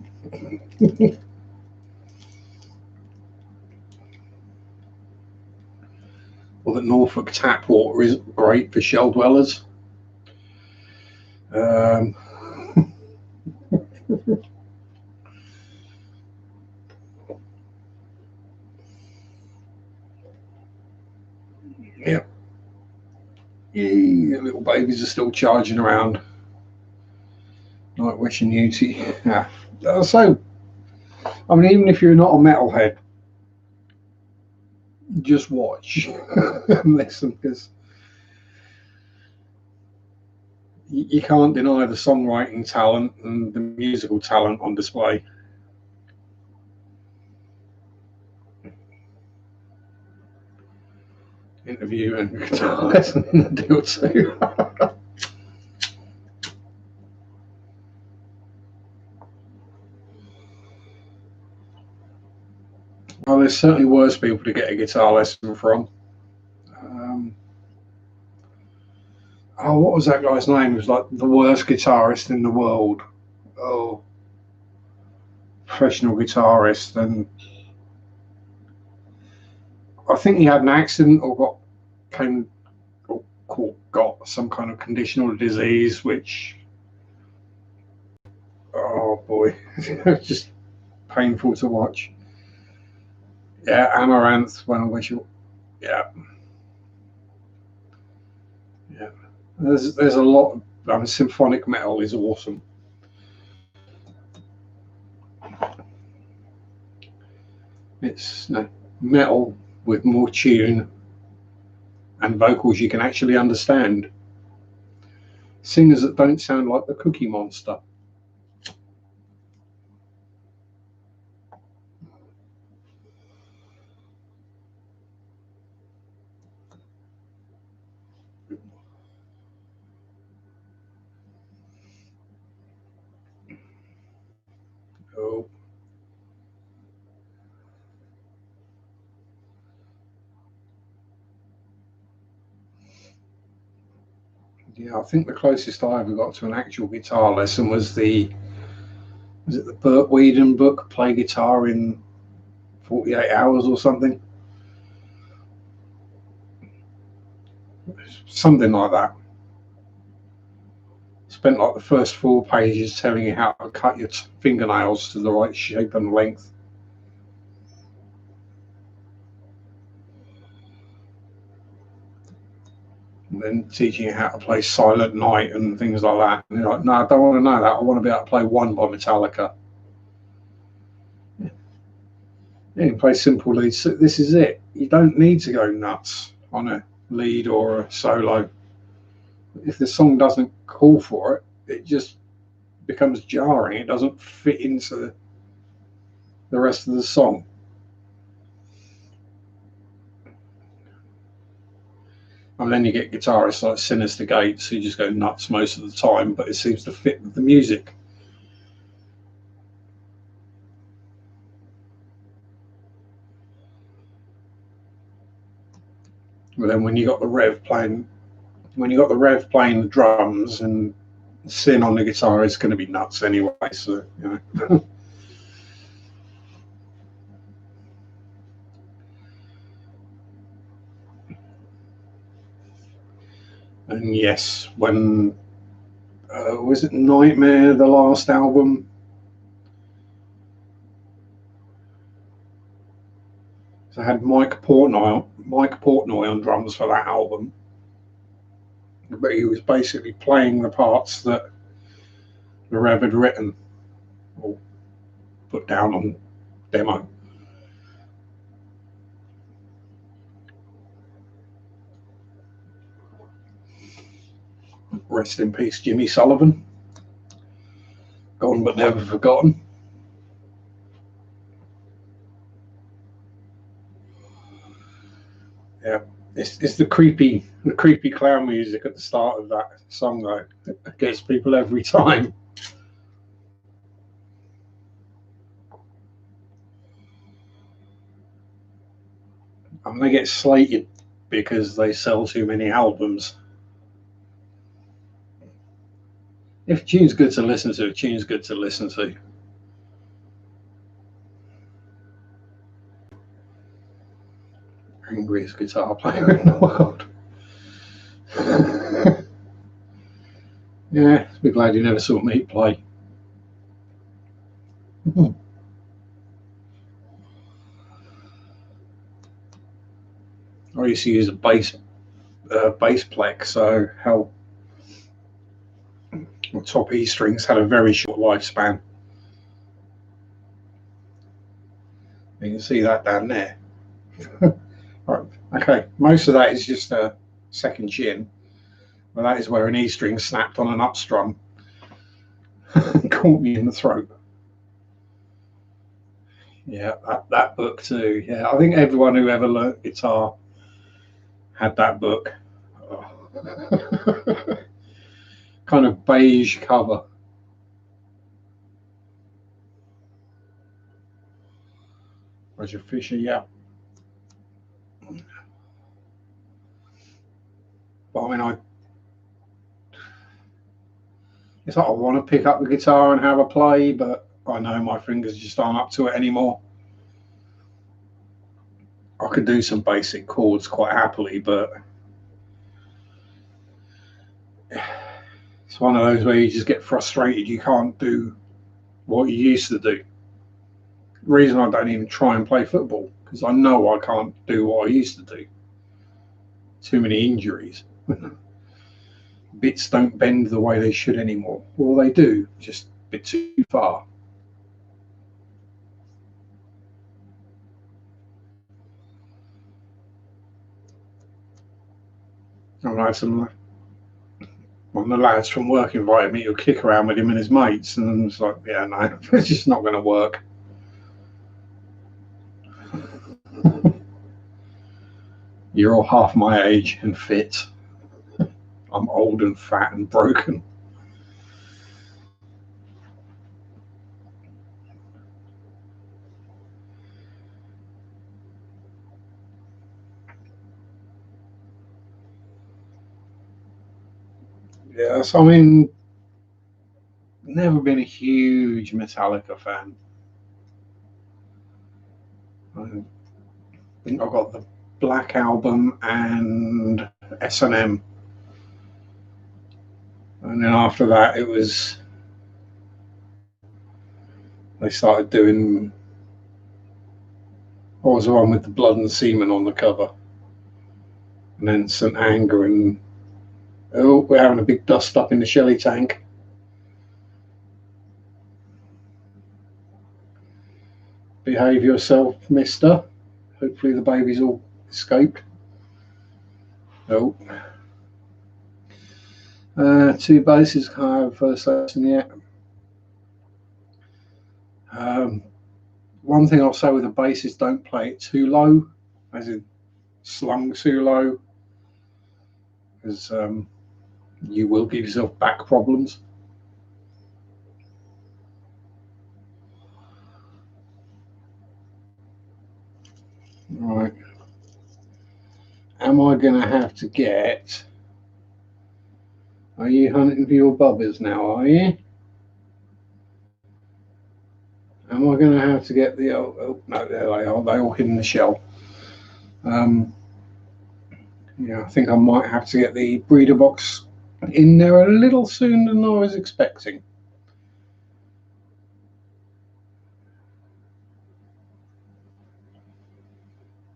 the Norfolk tap water is great for shell dwellers. Yeah. The little babies are still charging around. Like wishing you to. Yeah. So, I mean, even if you're not a metalhead, just watch and listen, because you can't deny the songwriting talent and the musical talent on display. Interview and guitar lesson in a deal too. Well, there's certainly worse people to get a guitar lesson from. What was that guy's name? He was like the worst guitarist in the world. Oh, professional guitarist, and I think he had an accident or got some kind of condition or disease, which, oh boy, it's just painful to watch. Yeah, Amaranth. When I wish you, yeah. There's a lot. Symphonic metal is awesome. It's metal with more tune and vocals you can actually understand. Singers that don't sound like the Cookie Monster. Oh. Yeah, I think the closest I ever got to an actual guitar lesson was it the Burt Whedon book, Play Guitar in 48 Hours or something? Something like that. Spent like the first 4 pages telling you how to cut your fingernails to the right shape and length. And then teaching you how to play Silent Night and things like that. And you're like, no, I don't want to know that. I want to be able to play One by Metallica. Yeah, you can play simple leads. So this is it. You don't need to go nuts on a lead or a solo. If the song doesn't call for it, it just becomes jarring. It doesn't fit into the rest of the song. And then you get guitarists like Sinister Gates who just go nuts most of the time, but it seems to fit with the music. But then when you got the Rev playing the drums and Sin on the guitar, it's going to be nuts anyway. So you know. And yes, when was it Nightmare, the last album? So I had Mike Portnoy on drums for that album, but he was basically playing the parts that the Rev had written or put down on demo. Rest in peace, Jimmy Sullivan. Gone but never forgotten. Yeah, it's the creepy clown music at the start of that song though. It gets people every time. and they get slated because they sell too many albums. If a tune's good to listen to, a tune's good to listen to. Angriest guitar player in the world. Yeah, be glad you never saw me play. I used to use a bass plex, so hell, the top E strings had a very short lifespan. You can see that down there. Right, okay, most of that is just a second chin. Well, that is where an E string snapped on an up strum and caught me in the throat. Yeah, that book too. Yeah, I think everyone who ever learnt guitar had that book. Oh. Kind of beige cover. Roger Fisher, yeah. But I mean, it's like I want to pick up the guitar and have a play, but I know my fingers just aren't up to it anymore. I could do some basic chords quite happily, but it's one of those where you just get frustrated. You can't do what you used to do. The reason I don't even try and play football, because I know I can't do what I used to do. Too many injuries. Bits don't bend the way they should anymore. Well, they do, just a bit too far. I've had one of the lads from work invited me to kick around with him and his mates, and it's like, yeah, no, it's just not going to work. You're all half my age and fit. I'm old and fat and broken. Yeah, so I mean, never been a huge Metallica fan. I think I got the Black Album and S&M, and then after that, it was they started doing. What was the one with the blood and semen on the cover? And then St. Anger and oh, we're having a big dust up in the Shelly tank. Behave yourself, mister. Hopefully the baby's all escaped. Oh. Two basses, can't have first lesson yet. One thing I'll say with the bass is don't play it too low, as in slung too low, because you will give yourself back problems. Right. Am I going to have to get... Are you hunting for your bubbers now, are you? Am I going to have to get the... Oh, no, there they are. They all hid in the shell. Yeah, I think I might have to get the breeder box in there a little sooner than I was expecting.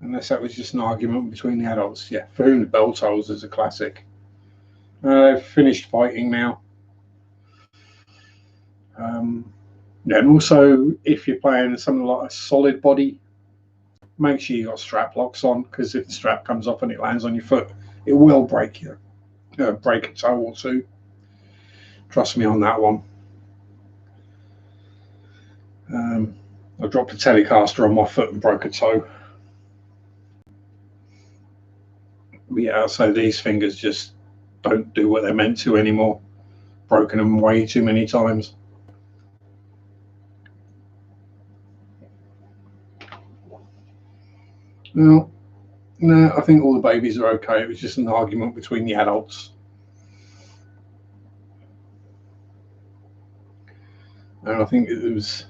Unless that was just an argument between the adults. Yeah, for whom the bell tolls is a classic. They've finished fighting now. Yeah, and also, if you're playing something like a solid body, make sure you got strap locks on, because if the strap comes off and it lands on your foot, it will break you. Break a toe or two. Trust me on that one. I dropped a Telecaster on my foot and broke a toe. Yeah, so these fingers just don't do what they're meant to anymore. Broken them way too many times. Well, No, I think all the babies are okay. It was just an argument between the adults. And I think it was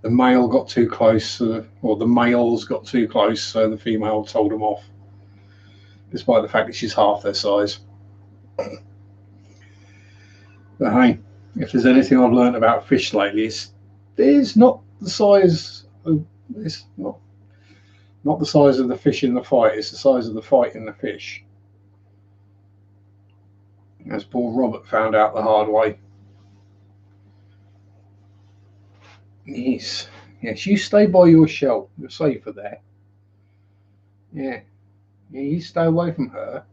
the male got too close, or the males got too close, so the female told them off, despite the fact that she's half their size. But hey, if there's anything I've learned about fish lately, it's not the size of, it's not the size of the fish in the fight, it's the size of the fight in the fish. As poor Robert found out the hard way. Yes, yes, you stay by your shell. You're safer there. Yeah, yeah, you stay away from her.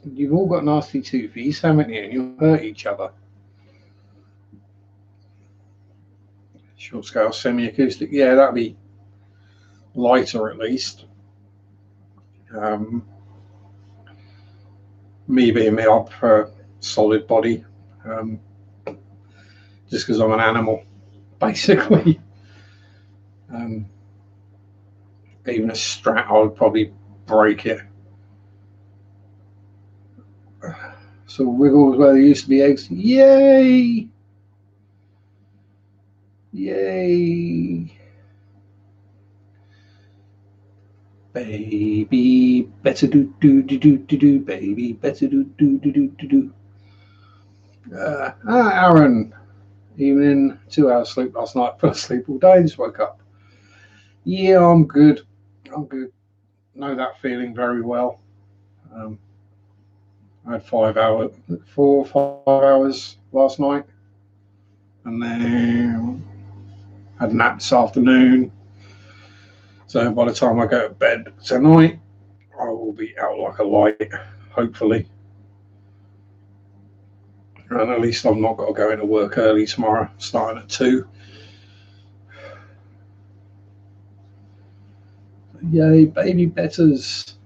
You've all got nasty toothies, haven't you? And you'll hurt each other. Short scale semi-acoustic. Yeah, that'd be lighter at least. Me being me, I prefer solid body. Just because I'm an animal, basically. Even a Strat, I would probably break it. So Wiggles where there used to be eggs. Yay! Yay! Baby, better do do do do do do. Baby, better do do do do do do. Aaron, even in 2 hours sleep last night, fell asleep all day and just woke up. Yeah, I'm good. I'm good. Know that feeling very well. I had 4 or 5 hours last night, and then had a nap this afternoon. So by the time I go to bed tonight, I will be out like a light, hopefully. And at least I've not got to go into work early tomorrow, starting at 2. Yay, baby betters.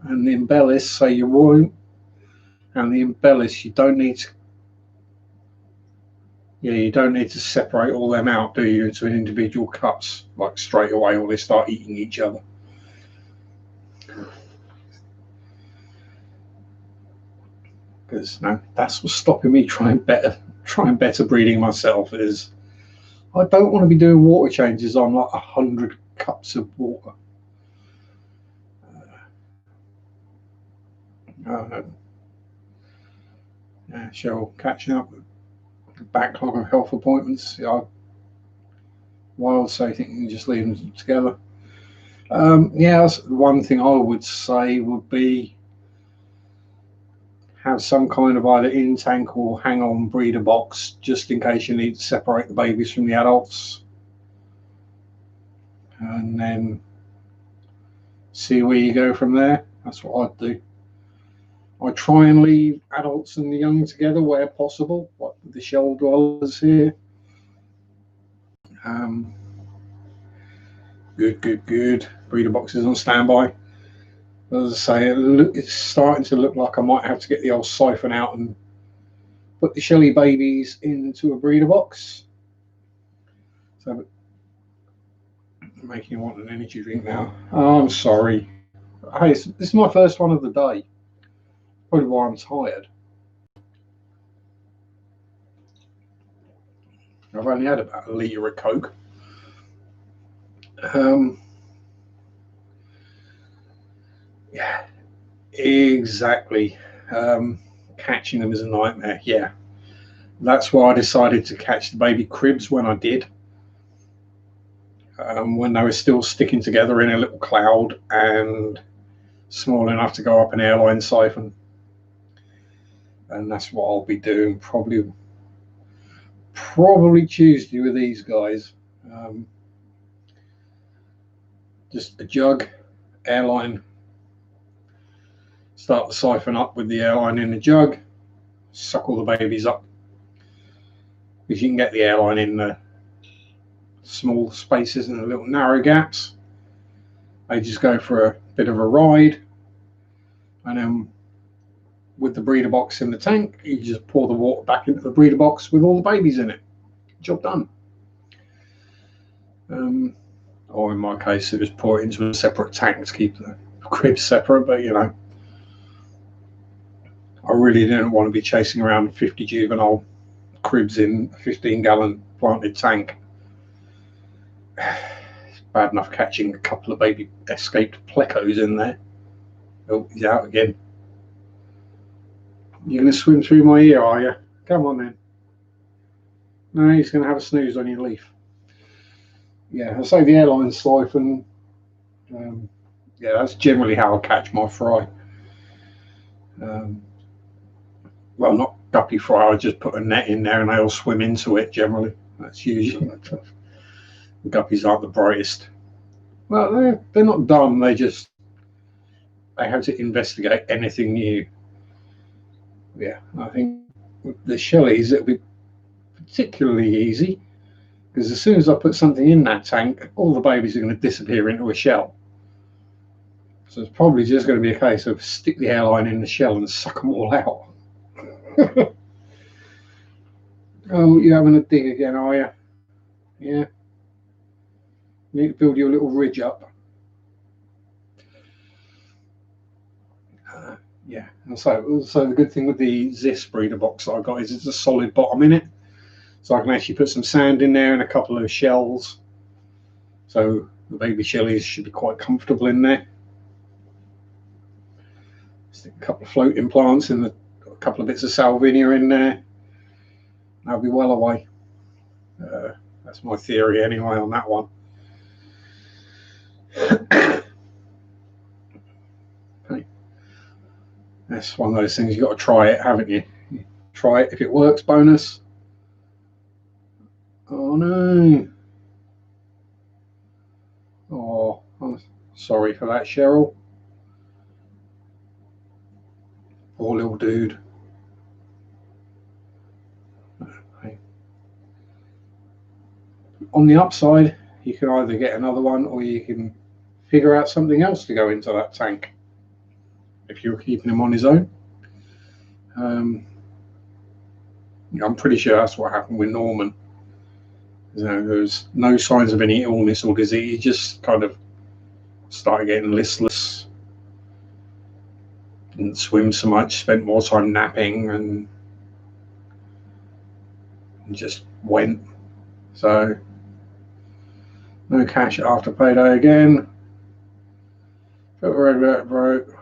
And the embellish, say you won't. And the embellish, you don't need to. Yeah, you don't need to separate all them out, do you, into individual cups, like straight away, or they start eating each other. Because no, that's what's stopping me trying better breeding myself. Is I don't want to be doing water changes on like 100 cups of water. Yeah, Cheryl, catching up with the backlog of health appointments. Why I would say think you can just leave them together. Yeah, that's one thing I would say would be have some kind of either in tank or hang on breeder box just in case you need to separate the babies from the adults, and then see where you go from there. That's what I'd do. I try and leave adults and the young together where possible, like the shell dwellers here. Good. Breeder boxes on standby. As I say, it's starting to look like I might have to get the old siphon out and put the shelly babies into a breeder box. So, making you want an energy drink now. Oh, I'm sorry. Hey, this is my first one of the day. Probably why I'm tired. I've only had about a litre of Coke. Yeah, exactly. Catching them is a nightmare. Yeah, that's why I decided to catch the baby cribs when I did. When they were still sticking together in a little cloud and small enough to go up an airline siphon. And that's what I'll be doing probably Tuesday with these guys. Just a jug, airline, start the siphon up with the airline in the jug, suck all the babies up, because you can get the airline in the small spaces and the little narrow gaps. They just go for a bit of a ride, and then with the breeder box in the tank, you just pour the water back into the breeder box with all the babies in it. Job done. or in my case, it was pour it into a separate tank to keep the cribs separate. But you know, I really didn't want to be chasing around 50 juvenile cribs in a 15-gallon planted tank. It's bad enough catching a couple of baby escaped plecos in there. Oh, he's out again. You're going to swim through my ear, are you? Come on then. No, he's going to have a snooze on your leaf. Yeah, I say the airline siphon. Yeah, that's generally how I catch my fry. Well, not guppy fry. I just put a net in there and they all swim into it. Generally, that's usually. Guppies aren't the brightest. Well, they're not dumb. They have to investigate anything new. Yeah, I think with the shellies it'll be particularly easy because as soon as I put something in that tank, all the babies are going to disappear into a shell. So it's probably just going to be a case of stick the airline in the shell and suck them all out. Oh, you're having a dig again, are you? Yeah. You need to build your little ridge up. Yeah, and so the good thing with the Zis breeder box that I got is it's a solid bottom in it. So I can actually put some sand in there and a couple of shells. So the baby shellies should be quite comfortable in there. Stick a couple of floating plants in a couple of bits of salvinia in there. That'll be well away. That's my theory anyway on that one. Okay. That's one of those things you've got to try it, haven't you? Try it. If it works, bonus. Oh no. Oh, I'm sorry for that, Cheryl. Poor little dude. On the upside, you can either get another one or you can figure out something else to go into that tank if you're keeping him on his own. I'm pretty sure that's what happened with Norman. There's no signs of any illness or disease. He just kind of started getting listless, didn't swim so much, spent more time napping, and just went. So no cash after payday again. Broke.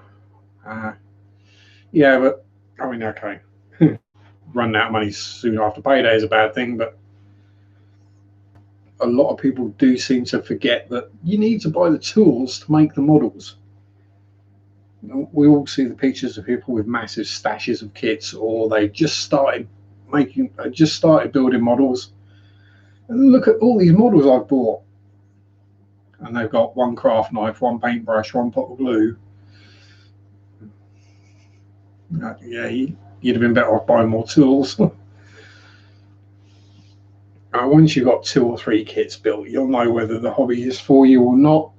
Yeah, but I mean, okay. Running out of money soon after payday is a bad thing, but a lot of people do seem to forget that you need to buy the tools to make the models. We all see the pictures of people with massive stashes of kits, or they just started building models. And look at all these models I've bought. And they've got one craft knife, one paintbrush, one pot of glue. Yeah, you'd have been better off buying more tools. Once you've got 2 or 3 kits built, you'll know whether the hobby is for you or not.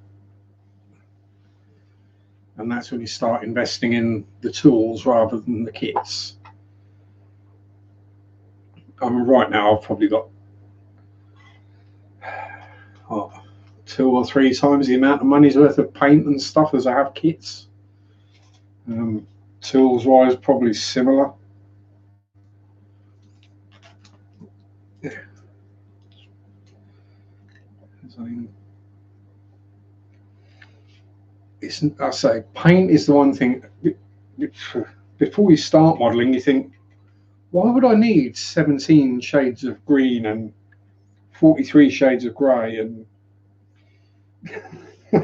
And that's when you start investing in the tools rather than the kits. Right now I've probably got 2 or 3 times the amount of money's worth of paint and stuff as I have kits. Tools wise, probably similar. Yeah. I say paint is the one thing. Before you start modelling, you think, why would I need 17 shades of green and 43 shades of grey and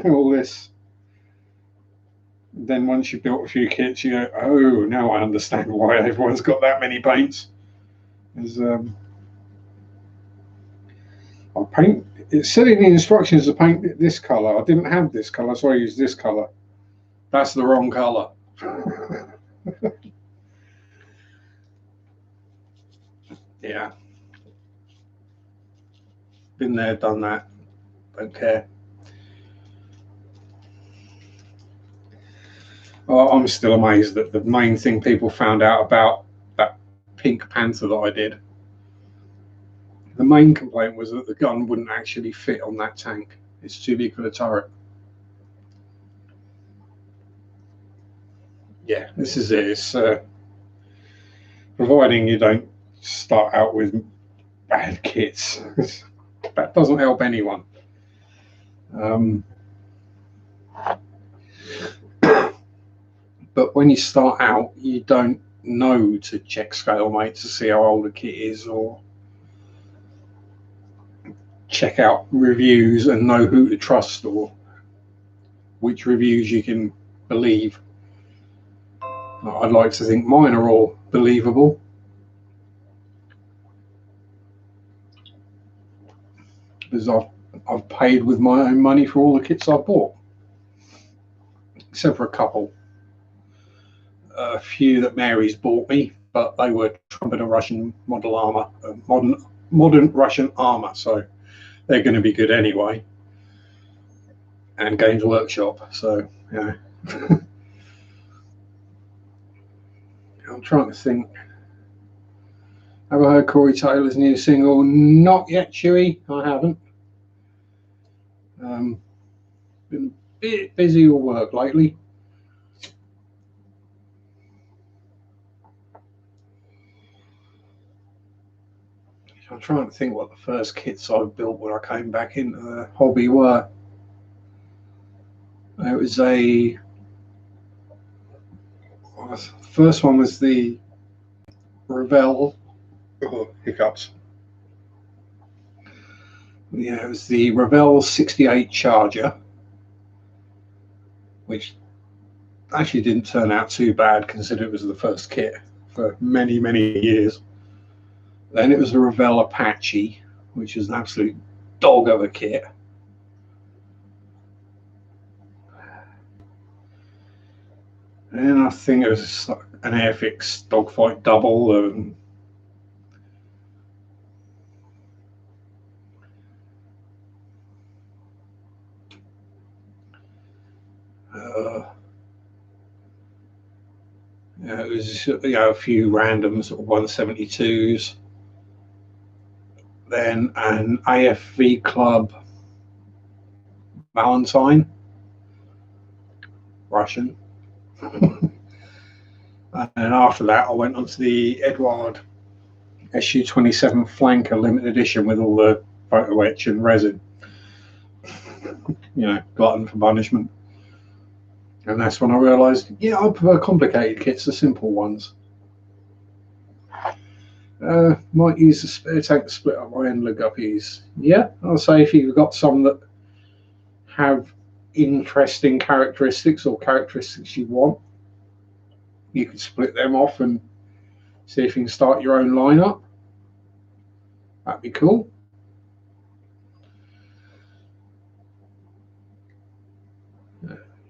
all this? Then once you've built a few kits, you go, oh, now I understand why everyone's got that many paints. I paint. It said in the instructions to paint this colour. I didn't have this colour, so I used this colour. That's the wrong colour. Yeah. Been there, done that. Don't care. I'm still amazed that the main thing people found out about that Pink Panther that I did, the main complaint was that the gun wouldn't actually fit on that tank. It's too big for the turret. Yeah, this is it. It's providing you don't start out with bad kits. That doesn't help anyone. But when you start out, you don't know to check Stalemate to see how old a kit is, or check out reviews and know who to trust, or which reviews you can believe. I'd like to think mine are all believable. Because I've paid with my own money for all the kits I've bought. Except for a couple. A few that Mary's bought me, but they were Trumpeter Russian model armor, modern Russian armor, so they're going to be good anyway. And Games Workshop, so yeah. I'm trying to think. Have I heard Corey Taylor's new single? Not yet, Chewy. I haven't. Been a bit busy with work lately. I'm trying to think what the first kits I built when I came back into the hobby were. It was the first one was the Revell. Oh, hiccups. Yeah, it was the Revell 68 Charger, which actually didn't turn out too bad considering it was the first kit for many, many years. Then it was the Revell Apache, which is an absolute dog of a kit. And I think it was an Airfix Dogfight Double. Yeah, it was a few random sort of 172s. Then an AFV Club Valentine, Russian. And after that, I went on to the Edward SU-27 Flanker limited edition with all the photo etch and resin. Glutton for punishment. And that's when I realised, yeah, I prefer complicated kits to simple ones. Might use the spare tank to split up my Endler guppies. Yeah, I'll say if you've got some that have interesting characteristics or characteristics you want, you can split them off and see if you can start your own lineup. That'd be cool.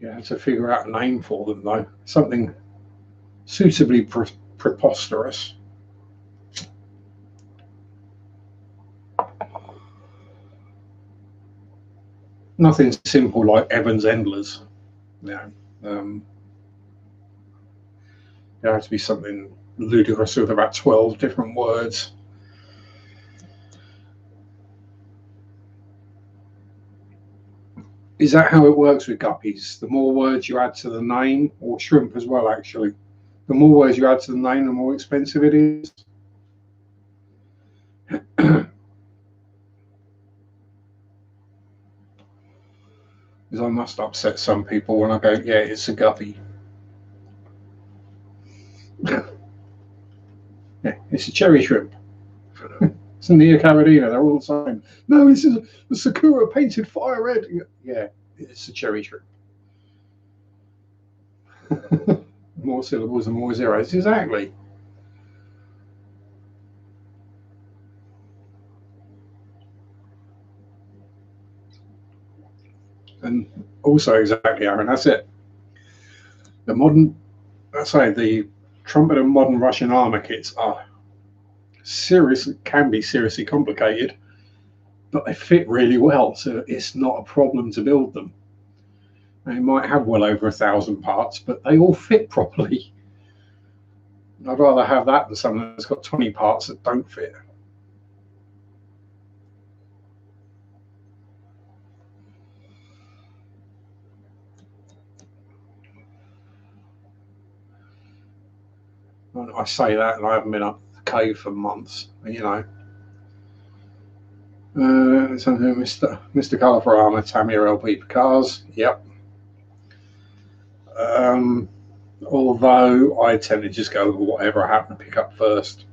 You have to figure out a name for them though, something suitably preposterous. Nothing simple like Evans Endlers. There has to be something ludicrous with about 12 different words. Is that how it works with guppies? The more words you add to the name, or shrimp as well, actually, the more words you add to the name, the more expensive it is. Because I must upset some people when I go, yeah, it's a guppy. Yeah, it's a cherry shrimp. It's a Neocaridina, they're all the same. No, this is the Sakura painted fire red. Yeah, it's a cherry shrimp. More syllables and more zeros, exactly. And also, exactly, Aaron, that's it. The modern, the Trumpet and modern Russian armor kits are can be seriously complicated, but they fit really well, so it's not a problem to build them. They might have well over 1,000 parts, but they all fit properly. I'd rather have that than something that's got 20 parts that don't fit. I say that, and I haven't been up the cave for months. You know. Something, Mr. Colourama, Tamiya LP cars. Yep. Although I tend to just go with whatever I happen to pick up first.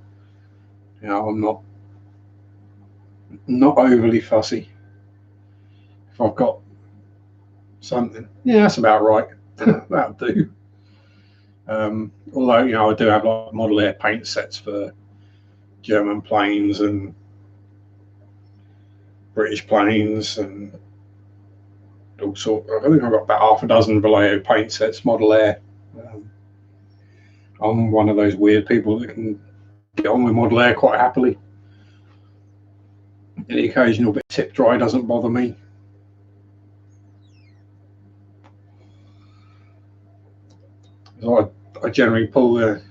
You know, I'm not overly fussy. If I've got something, yeah, that's about right. That'll do. Although, you know, I do have like model air paint sets for German planes and British planes and all sorts. I think I've got about half a dozen Vallejo paint sets, model air. I'm one of those weird people that can get on with model air quite happily. The occasional bit of tip dry doesn't bother me. So I generally pull the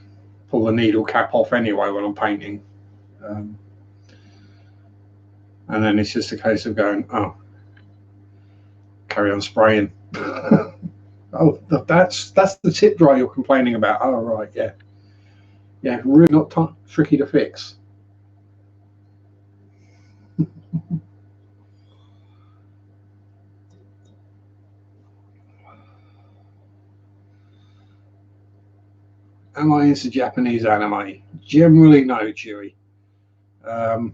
needle cap off anyway when I'm painting, and then it's just a case of going, oh, carry on spraying. Oh, that's the tip dry you're complaining about. Oh, right, yeah, really not tricky to fix. Am I into Japanese anime? Generally, no, Chewy. I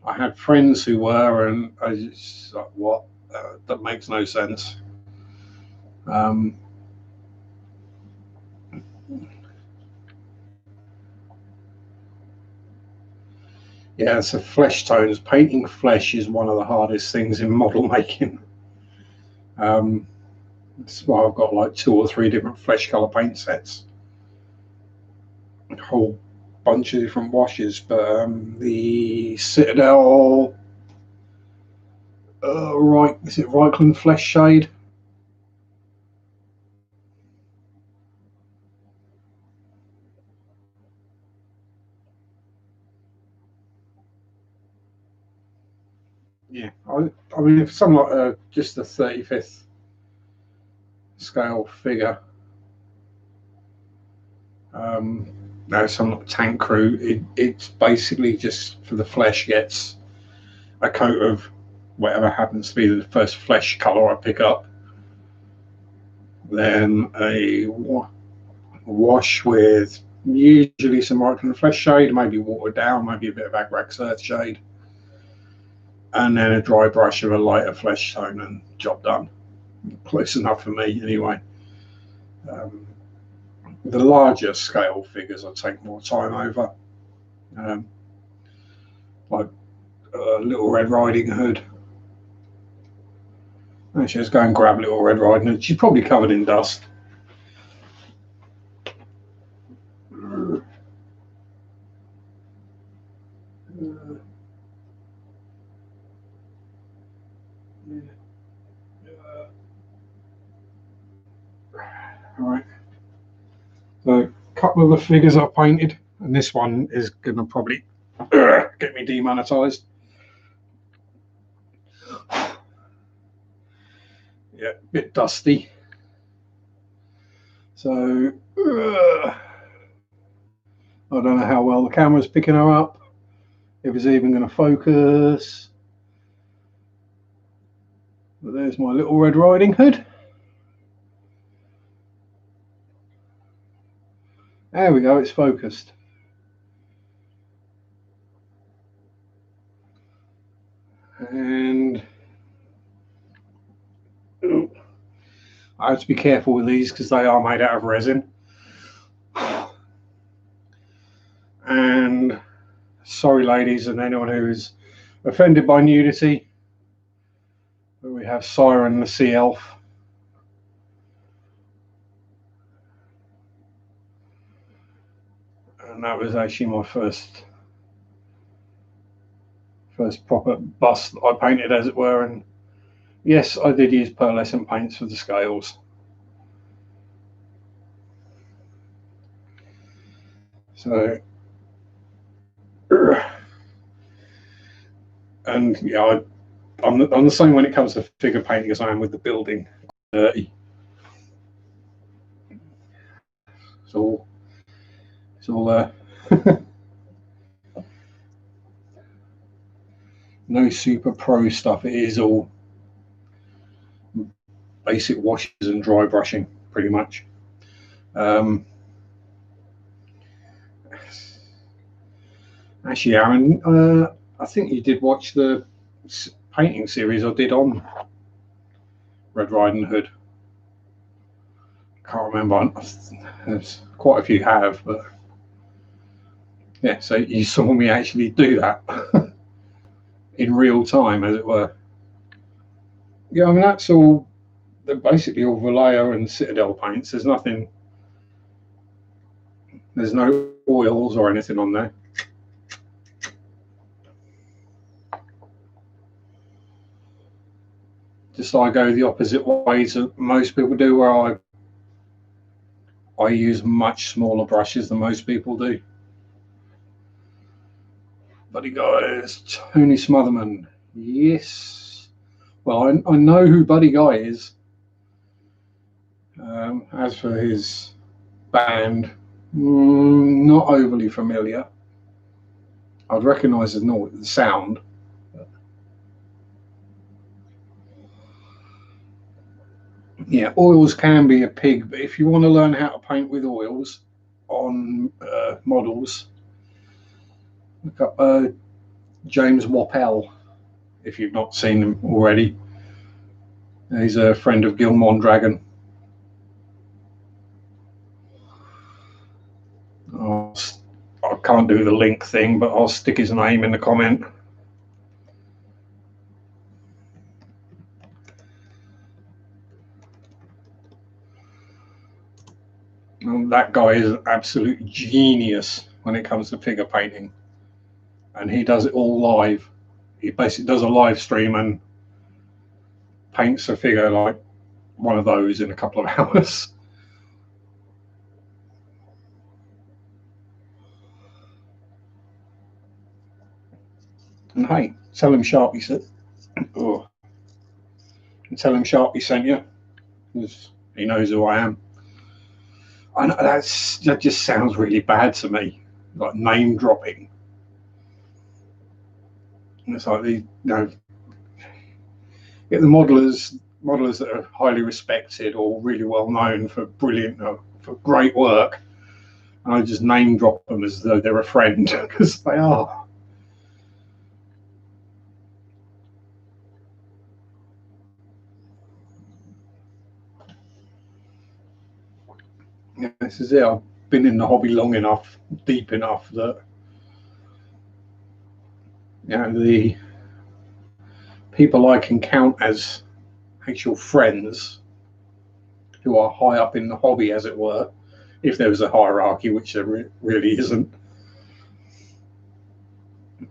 had friends who were, and I just like, what? That makes no sense. Yeah, so flesh tones. Painting flesh is one of the hardest things in model making. That's why I've got like 2 or 3 different flesh color paint sets. A whole bunch of different washes, but the Citadel, is it Reichland Flesh Shade? Yeah, I mean, if something like just the 35th scale figure, no, something like Tank Crew, it's basically just for the flesh gets a coat of whatever happens to be the first flesh color I pick up, then a wash with usually some Reichland Flesh Shade, maybe watered down, maybe a bit of Agrax Earth Shade, and then a dry brush of a lighter flesh tone, and job done. Close enough for me anyway. The larger scale figures I take more time over, like Little Red Riding Hood. Actually, let's go and grab Little Red Riding Hood. She's probably covered in dust. All right. So a couple of the figures I painted, and this one is going to probably get me demonetized. Yeah, a bit dusty. So I don't know how well the camera's picking her up, if it's even going to focus. But there's my Little Red Riding Hood. There we go, it's focused. And I have to be careful with these because they are made out of resin. And sorry, ladies, and anyone who is offended by nudity, but we have Siren the Sea Elf. And that was actually my first proper bust that I painted, as it were. And yes, I did use pearlescent paints for the scales. So, and yeah, I'm the same when it comes to figure painting as I am with the building. Dirty. It's all no super pro stuff. It is all basic washes and dry brushing, pretty much. Actually, Aaron, I think you did watch the painting series I did on Red Riding Hood. Can't remember. There's quite a few have, but yeah. So you saw me actually do that in real time, as it were. Yeah, I mean that's all. They're basically all Vallejo and Citadel paints. There's nothing. There's no oils or anything on there. Just I go the opposite ways that most people do, where I use much smaller brushes than most people do. Buddy Guys, Tony Smotherman. Yes. Well, I know who Buddy Guy is. As for his band, not overly familiar. I'd recognise the sound. Yeah, oils can be a pig, but if you want to learn how to paint with oils on models, look up James Wappel, if you've not seen him already. He's a friend of Gilmore Dragon. I can't do the link thing, but I'll stick his name in the comment. And that guy is an absolute genius when it comes to figure painting, and he does it all live. He basically does a live stream and paints a figure like one of those in a couple of hours. And hey, tell him Sharpie said. Oh, and tell him Sharpie sent you, because he knows who I am. I know that just sounds really bad to me, like name dropping. It's like get the modelers that are highly respected or really well known for for great work, and I just name drop them as though they're a friend, because they are. Yeah, this is it. I've been in the hobby long enough, deep enough that the people I can count as actual friends who are high up in the hobby, as it were, if there was a hierarchy, which there really isn't.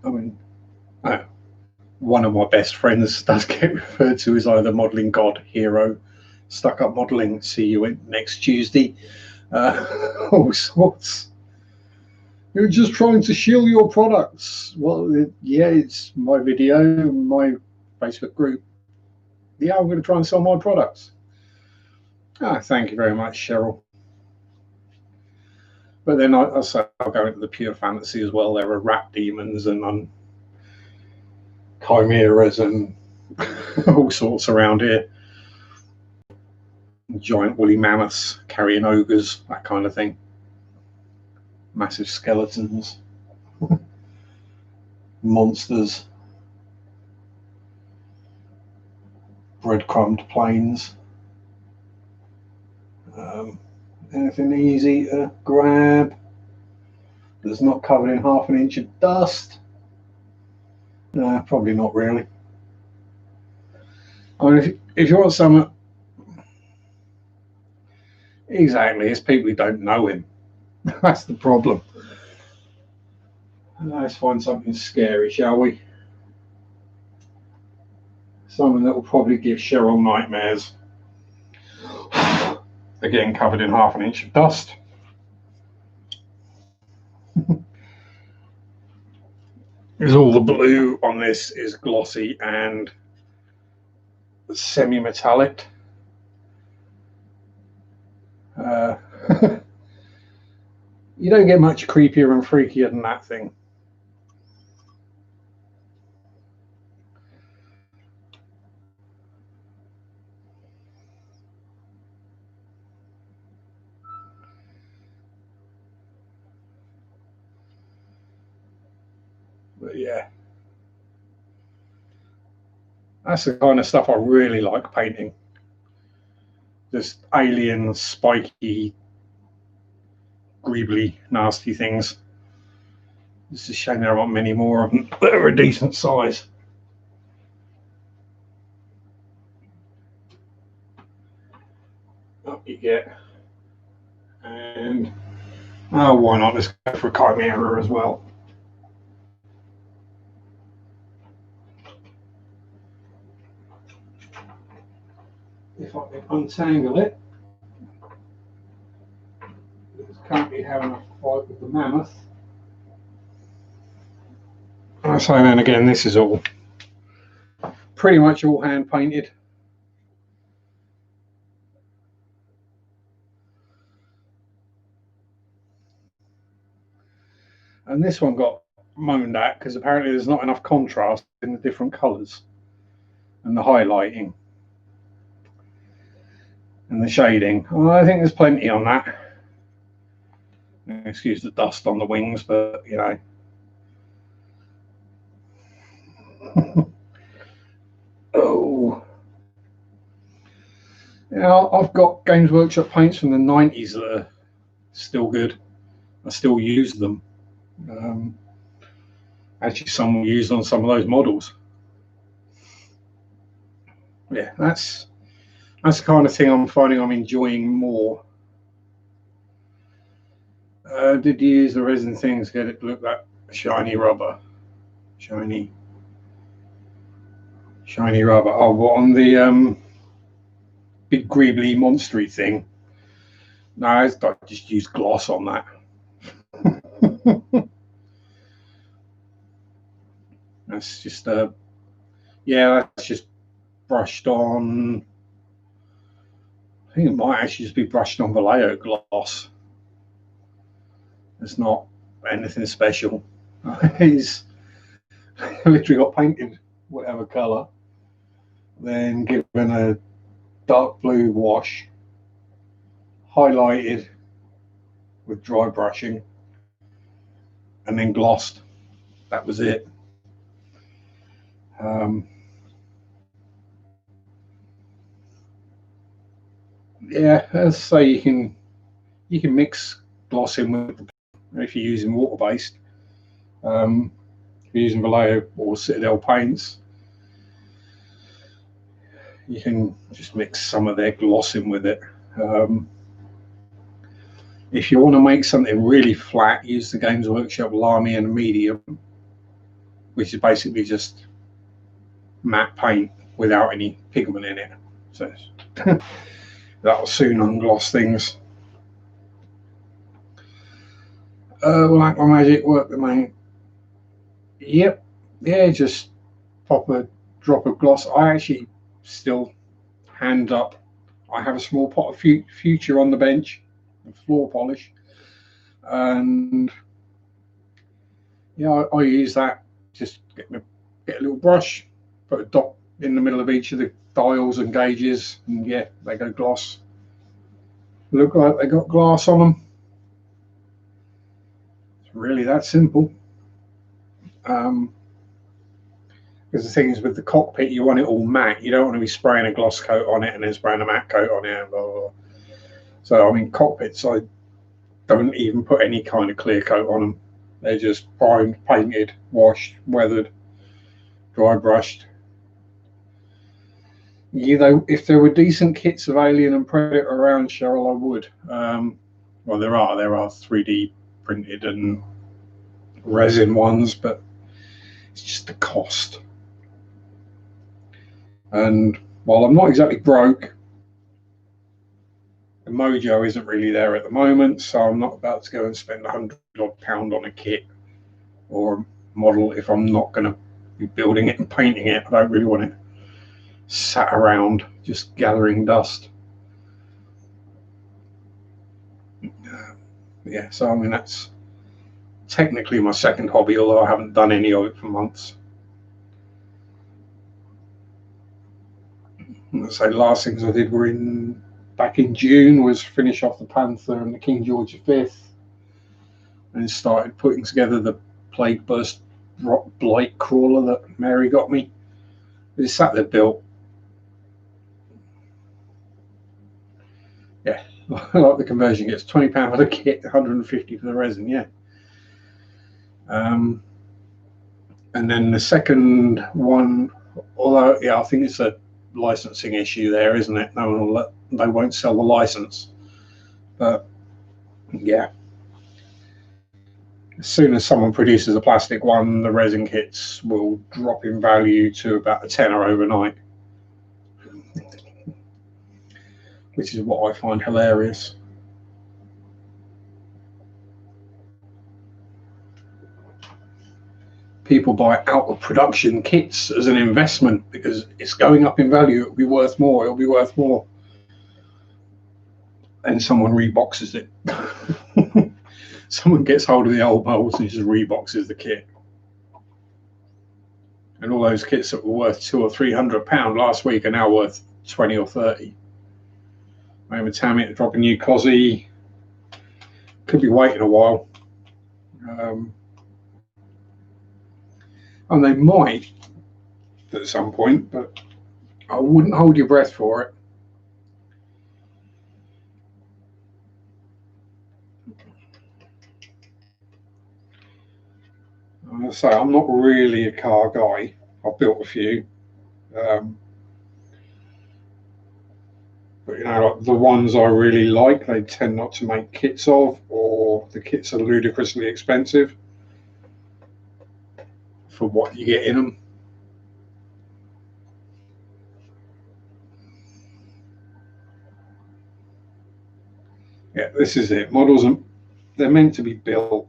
I mean, one of my best friends does get referred to as either modelling god, hero, stuck up modelling, see you next Tuesday, all sorts. You're just trying to shill your products. Well, yeah, it's my video, my Facebook group. Yeah, I'm going to try and sell my products. Thank you very much, Cheryl. But then I'll go into the pure fantasy as well. There are rat demons and chimeras and all sorts around here. Giant woolly mammoths carrying ogres, that kind of thing. Massive skeletons. Monsters. Breadcrumbed plains. Anything easy to grab that's not covered in half an inch of dust? No, probably not really. I mean, if you want some, exactly, it's people who don't know him. That's the problem. Let's find something scary, shall we? Something that will probably give Cheryl nightmares. Again, covered in half an inch of dust. Because all the blue on this is glossy and semi-metallic. You don't get much creepier and freakier than that thing. But yeah, that's the kind of stuff I really like painting. Just alien, spiky, greebly, nasty things. It's a shame there aren't many more of them that are a decent size. Up you get. And oh, why not? Let's go for a chimera as well. If I can untangle it. It's currently having a fight with the mammoth. So then again, this is all pretty much all hand painted. And this one got moaned at because apparently there's not enough contrast in the different colours and the highlighting and the shading. Well, I think there's plenty on that. Excuse the dust on the wings, but you know. Oh. Yeah, I've got Games Workshop paints from the 90s that are still good. I still use them. Actually, some were used on some of those models. Yeah, that's the kind of thing I'm finding I'm enjoying more. Did you use the resin things to get it to look like shiny rubber? Shiny rubber. Oh, what on the big greebly monstery thing? No, I just used gloss on that. That's just yeah, that's just brushed on. I think it might actually just be brushed on Vallejo gloss. It's not anything special. He's literally got painted whatever colour, then given a dark blue wash, highlighted with dry brushing, and then glossed. That was it. Yeah, as I say, you can mix gloss in with if you're using water based. If you're using Vallejo or Citadel paints, you can just mix some of their gloss in with it. If you want to make something really flat, use the Games Workshop Lamy and Medium, which is basically just matte paint without any pigment in it. So that'll soon ungloss things. Will Aqua Magic work the main? Yep. Yeah, just pop a drop of gloss. I actually still hand up. I have a small pot of Future on the bench, floor polish, and yeah, I use that. Just get a little brush, put a dot in the middle of each of the dials and gauges, and yeah, they go gloss. Look like they got glass on them. It's really that simple. Because the thing is, with the cockpit, you want it all matte. You don't want to be spraying a gloss coat on it and then spraying a matte coat on it. Blah, blah, blah. So, I mean, cockpits, I don't even put any kind of clear coat on them. They're just primed, painted, washed, weathered, dry brushed. You know, if there were decent kits of Alien and Predator around, Cheryl, I would. Well, there are 3D printed and resin ones, but it's just the cost. And while I'm not exactly broke, the mojo isn't really there at the moment, so I'm not about to go and spend £100 on a kit or a model if I'm not going to be building it and painting it. I don't really want it sat around just gathering dust. Yeah, so I mean that's technically my second hobby, although I haven't done any of it for months. So last things I did were back in June was finish off the Panther and the King George V, and started putting together the Plague Burst Rock Blight crawler that Mary got me. It's sat there built. Yeah, like the conversion gets £20 for the kit, 150 for the resin. Yeah. And then the second one, although yeah, I think it's a licensing issue there, isn't it? No one will they won't sell the license. But yeah, as soon as someone produces a plastic one, the resin kits will drop in value to about a tenner overnight, which is what I find hilarious. People buy out of production kits as an investment because it's going up in value. It'll be worth more. It'll be worth more. And someone reboxes it. Someone gets hold of the old molds and just reboxes the kit. And all those kits that were worth £200 or £300 last week are now worth 20 or 30. Maybe Tammy to drop a new Cosy. Could be waiting a while. And they might at some point, but I wouldn't hold your breath for it. I say I'm not really a car guy. I've built a few, but you know, like the ones I really like, they tend not to make kits of, or the kits are ludicrously expensive for what you get in them. Yeah, this is it. Models, they're meant to be built.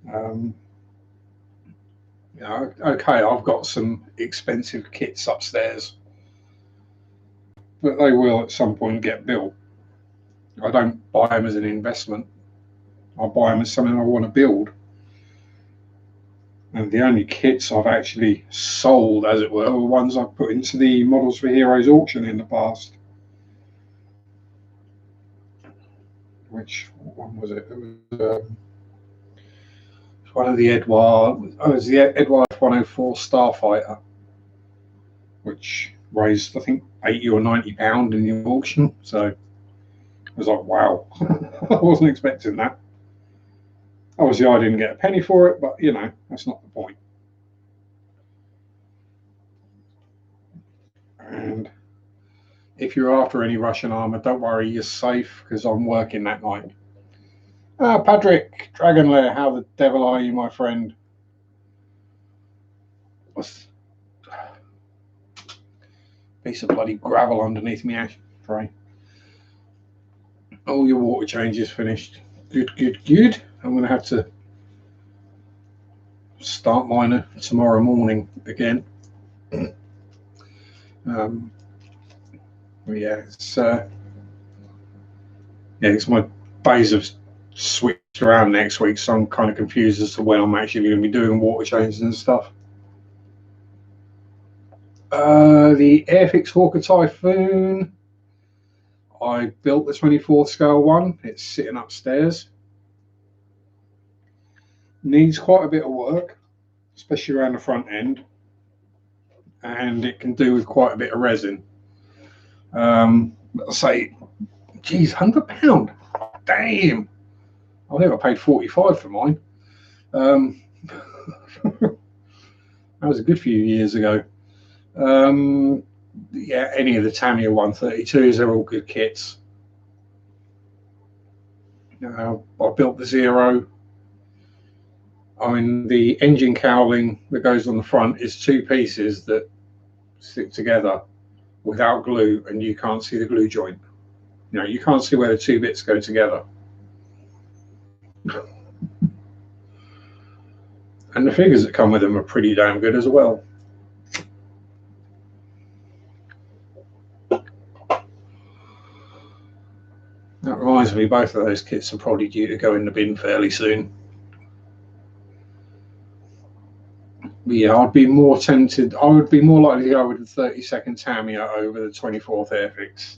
You know, okay, I've got some expensive kits upstairs, but they will at some point get built. I don't buy them as an investment. I buy them as something I want to build. And the only kits I've actually sold, as it were ones I've put into the Models for Heroes auction in the past. Which one was it? It was one of the Edward. Oh, it was the Edward 104 Starfighter, which raised I think £80 or £90 in the auction. So I was like, wow, I wasn't expecting that. Obviously, I didn't get a penny for it, but you know, that's not the point. And if you're after any Russian armor, don't worry, you're safe because I'm working that night. Ah, Patrick Dragonlair, how the devil are you, my friend? What's piece of bloody gravel underneath me ashtray? All your water changes finished. Good, good, good. I'm going to have to start mine tomorrow morning again. Yeah, it's my days have switched around next week, so I'm kind of confused as to when I'm actually going to be doing water changes and stuff. The Airfix Hawker Typhoon. I built the 24th scale one. It's sitting upstairs. Needs quite a bit of work, especially around the front end, and it can do with quite a bit of resin. I'll say, geez, £100. Damn. I think I paid 45 for mine. That was a good few years ago. Yeah, any of the Tamiya 132s, they're all good kits. I built the Zero. I mean, the engine cowling that goes on the front is two pieces that stick together without glue, and you can't see the glue joint. You know, you can't see where the two bits go together. And the figures that come with them are pretty damn good as well. That reminds reminds me, both of those kits are probably due to go in the bin fairly soon. But yeah, I'd be more tempted. I would be more likely to go with the 30-second Tamiya over the 24th Airfix.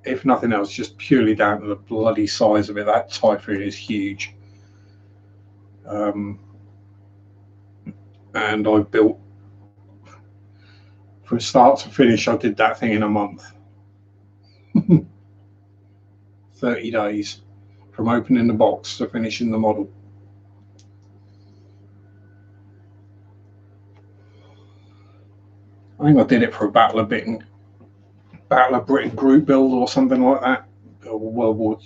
If nothing else, just purely down to the bloody size of it. That Typhoon is huge. And I built, from start to finish, I did that thing in a month. 30 days from opening the box to finishing the model. I think I did it for a Battle of Britain group build or something like that. Or World War.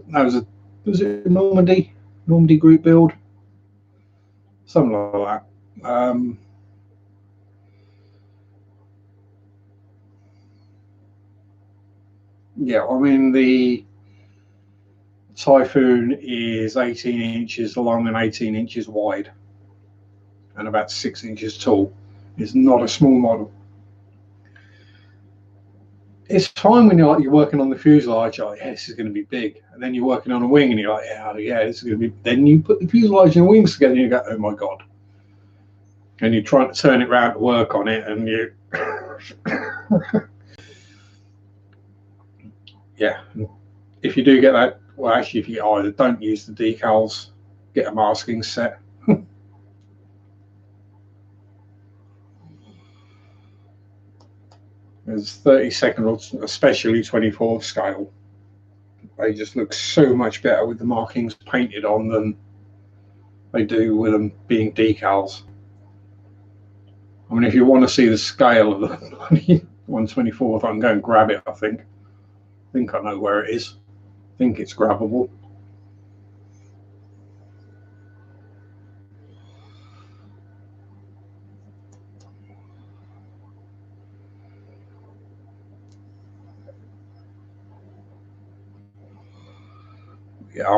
No, was it Normandy group build? Something like that. Yeah, I mean the Typhoon is 18 inches long and 18 inches wide, and about 6 inches tall. It's not a small model. It's fine when you're working on the fuselage, you're like, yeah, this is going to be big, and then you're working on a wing, and you're like, yeah, this is going to be. Then you put the fuselage and the wings together, and you go, oh my god, and you're trying to turn it around to work on it, and you, yeah. If you do get that, well, actually, if you get either, don't use the decals, get a masking set. There's 32nd or especially 24th scale. They just look so much better with the markings painted on than they do with them being decals. I mean, if you want to see the scale of the 124th, I can go and grab it, I think. I think I know where it is. I think it's grabbable. Yeah,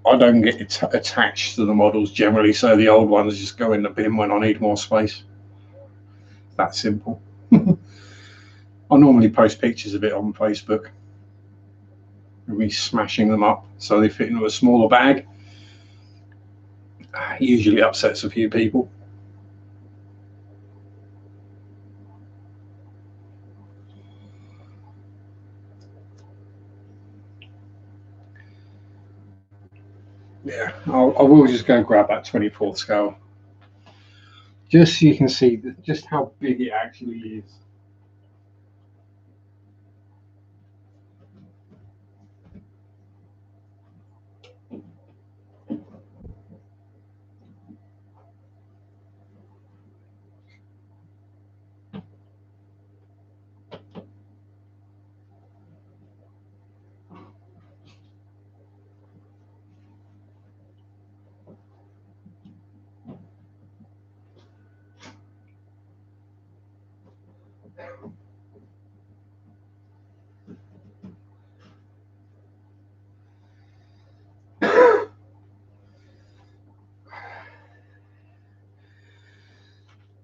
I don't get attached to the models generally, so the old ones just go in the bin when I need more space. That simple. I normally post pictures of it on Facebook, of me smashing them up so they fit into a smaller bag. Usually upsets a few people. Yeah, I will just go and grab that 24th scale, just so you can see just how big it actually is.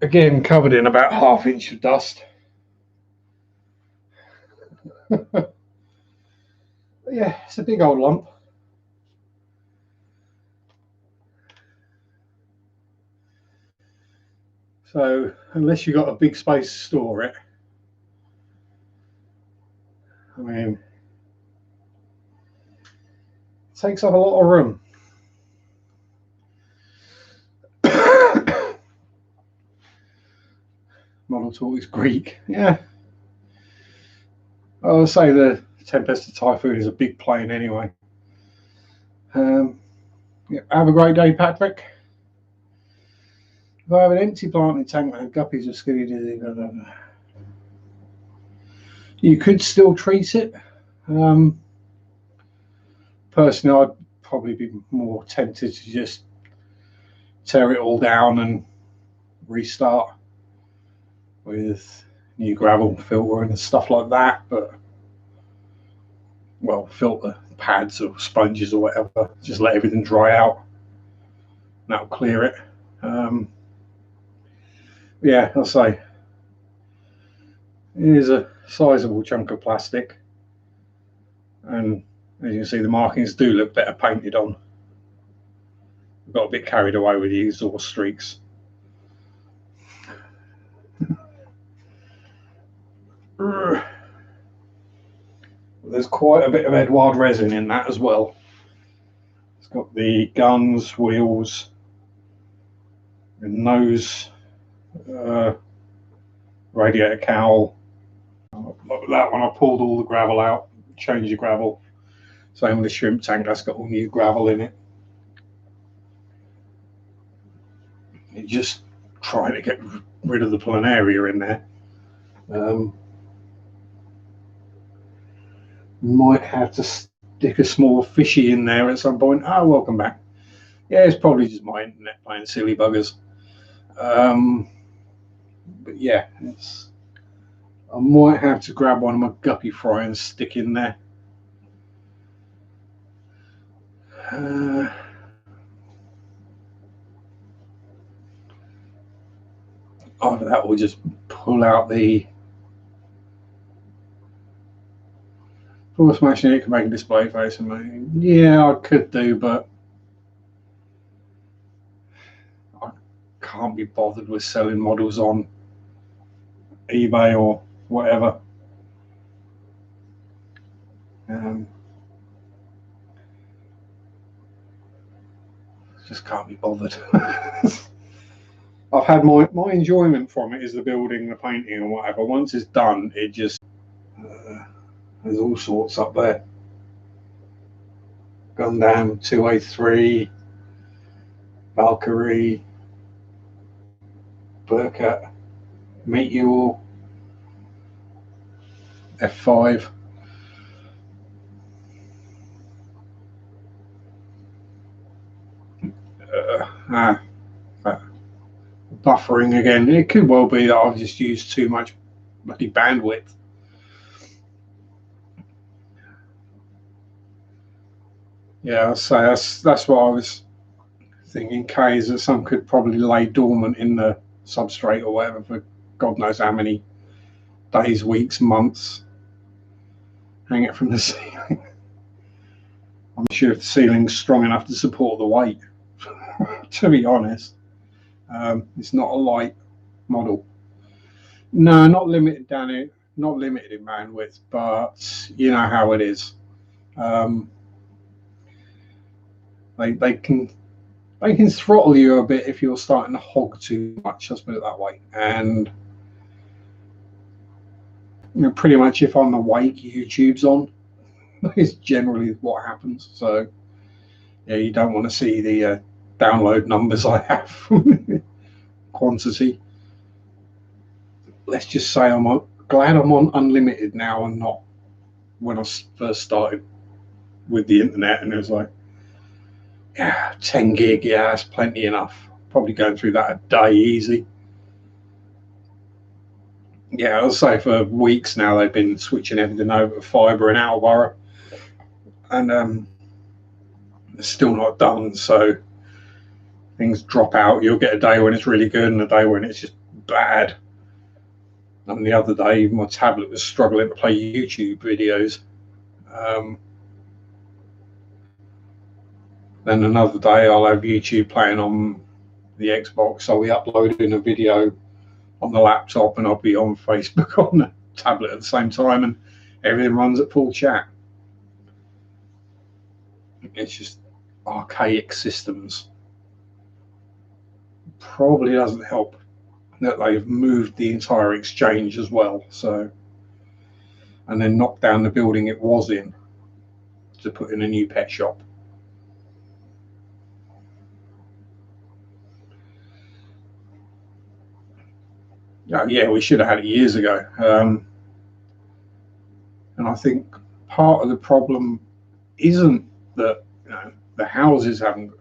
Again, covered in about ½ inch of dust. Yeah, it's a big old lump. So unless you've got a big space to store it, I mean, it takes up a lot of room. Model talk is Greek. Yeah. I would say the Tempest Typhoon is a big plane anyway. Yeah, have a great day, Patrick. If I have an empty planting tank and guppies are skinny, you could still treat it. Personally, I'd probably be more tempted to just tear it all down and restart with new gravel filter and stuff like that. But, well, filter pads or sponges or whatever, just let everything dry out. That'll clear it. Yeah, I'll say it is a sizable chunk of plastic, and As you can see, the markings do look better painted on. I got a bit carried away with the exhaust streaks. There's quite a bit of Edward resin in that as well. It's got the guns, wheels, and nose, radiator cowl. Like that one, I pulled all the gravel out, changed the gravel. Same with the shrimp tank, that's got all new gravel in it. You just try to get rid of the planaria in there. Might have to stick a small fishy in there at some point. Oh, welcome back. Yeah, it's probably just my internet playing silly buggers. But yeah, I might have to grab one of my guppy fry and stick in there. Either that or just pull out the force machine. It can make a display face. And yeah, I could do, but I can't be bothered with selling models on eBay or whatever. Just can't be bothered. I've had my enjoyment from it is the building, the painting, and whatever. Once it's done, it just there's all sorts up there. Gundam 2A3, Valkyrie, Burkat, Meteor, F5. Buffering again. It could well be that I've just used too much bloody bandwidth. Yeah, I'll say that's what I was thinking. K is that some could probably lay dormant in the substrate or whatever for God knows how many days, weeks, months. Hang it from the ceiling. I'm sure if the ceiling's strong enough to support the weight. To be honest, it's not a light model. No, not limited down it. Not limited in bandwidth, but you know how it is. They can throttle you a bit if you're starting to hog too much. Let's put it that way. And you know, pretty much if I'm awake, YouTube's on. Is generally what happens. So yeah, you don't want to see the download numbers I have. Quantity. Let's just say I'm glad I'm on unlimited now and not when I first started with the internet, and it was like, yeah, 10 gig, yeah, that's plenty enough. Probably going through that a day easy. Yeah, I'll say for weeks now they've been switching everything over to fibre in Attleborough, and it's still not done. So things drop out. You'll get a day when it's really good and a day when it's just bad. And the other day, my tablet was struggling to play YouTube videos. Then another day, I'll have YouTube playing on the Xbox. I'll be uploading a video on the laptop, and I'll be on Facebook on the tablet at the same time, and everything runs at full chat. It's just archaic systems. Probably doesn't help that they've moved the entire exchange as well, so, and then knocked down the building it was in to put in a new pet shop. Oh, yeah, we should have had it years ago. And I think part of the problem isn't that the houses haven't.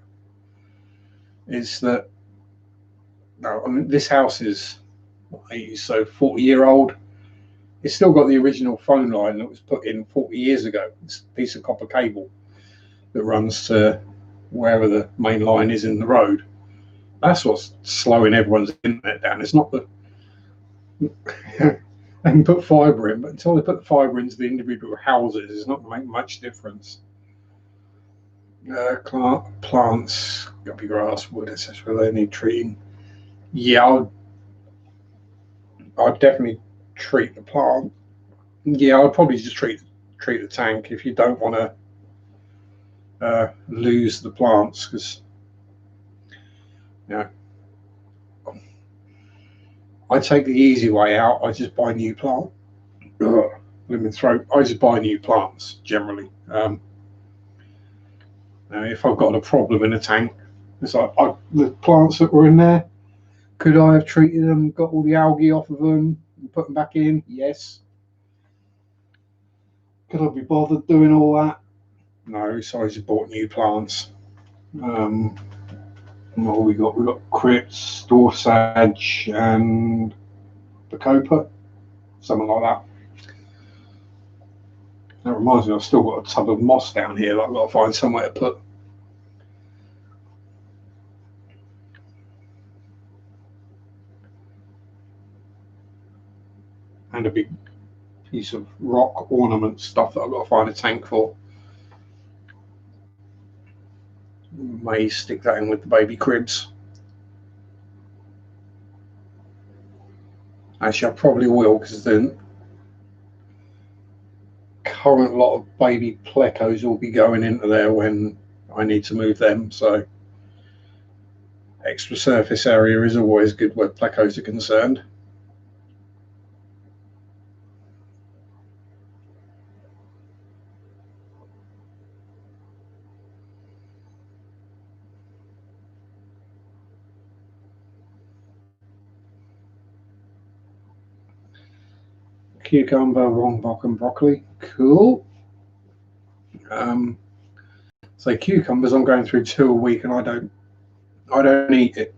It's that I mean, this house is 80, so 40-year-old. It's still got the original phone line that was put in 40 years ago. It's a piece of copper cable that runs to wherever the main line is in the road. That's what's slowing everyone's internet down. It's not the they can put fibre in, but until they put the fibre into the individual houses, it's not going to make much difference. Plants, got to be grass, wood, etc. They need treating. Yeah, I'd definitely treat the plant. Yeah, I'd probably just treat the tank if you don't want to lose the plants, because you know I take the easy way out. I just buy new plant. Ugh, lemon throat. I just buy new plants generally. Now, if I've got a problem in a tank, it's like the plants that were in there. Could I have treated them, got all the algae off of them, and put them back in? Yes. Could I be bothered doing all that? No. So I just bought new plants. Um, what have we got? We've got crypts, dwarf sage, and bacopa, something like that. That reminds me, I've still got a tub of moss down here that I've got to find somewhere to put. And a big piece of rock ornament stuff that I've got to find a tank for. May stick that in with the baby cribs. Actually, I probably will, because the current lot of baby plecos will be going into there when I need to move them. So extra surface area is always good where plecos are concerned. Cucumber, rongbok, and broccoli. Cool. So cucumbers, I'm going through 2 a week, and I don't eat it.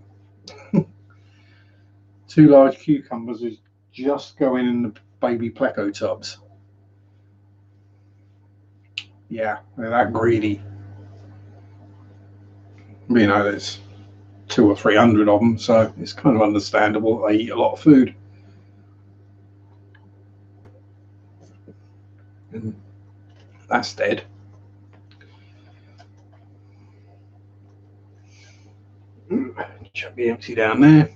2 large cucumbers is just going in the baby pleco tubs. Yeah, they're that greedy. You know, there's 200 or 300 of them, so it's kind of understandable they eat a lot of food. And that's dead. Chuck the empty down there.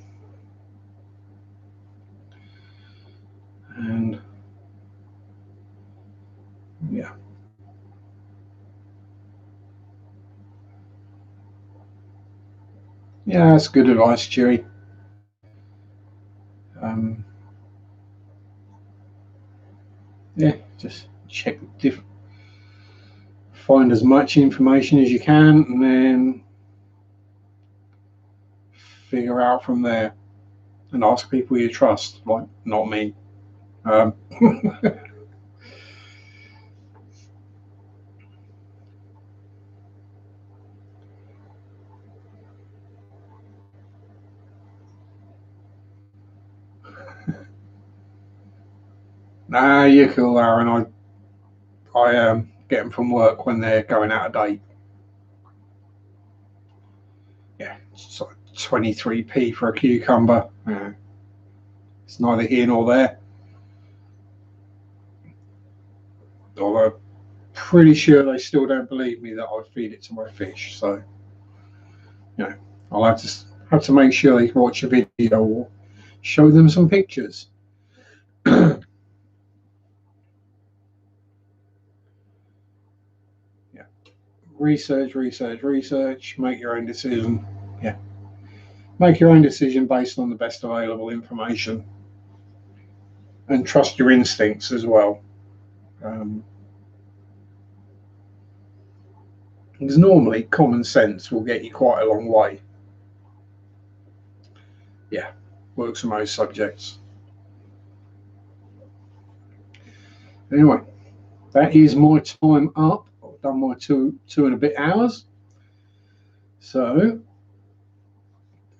And yeah. Yeah, that's good advice, Chewy. Yeah, just check find as much information as you can, and then figure out from there. And ask people you trust, like not me. Um, nah, you're cool, Aaron. I get them from work when they're going out of date. Yeah, it's like 23p for a cucumber. Yeah, it's neither here nor there. Although pretty sure they still don't believe me that I feed it to my fish. So, I'll have to make sure they watch a video or show them some pictures. Yeah, research. Make your own decision. Yeah, make your own decision based on the best available information, and trust your instincts as well. Because normally common sense will get you quite a long way. Yeah, works for most subjects. Anyway, that is my time up. I've done my two and a bit hours. So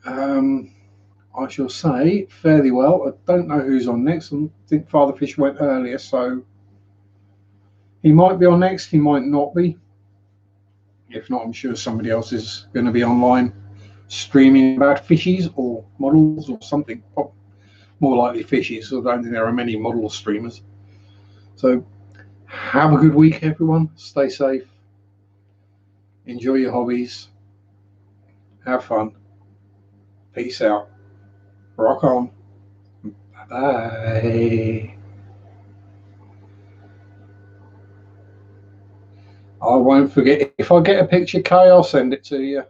I shall say fairly well. I don't know who's on next. I think Father Fish went earlier, so he might be on next. He might not be. If not, I'm sure somebody else is going to be online streaming about fishies or models or something. More likely fishies. So I don't think there are many model streamers. So have a good week, everyone. Stay safe. enjoy your hobbies, have fun. Peace out. Rock on. Bye. I won't forget. If I get a picture, Kay, I'll send it to you.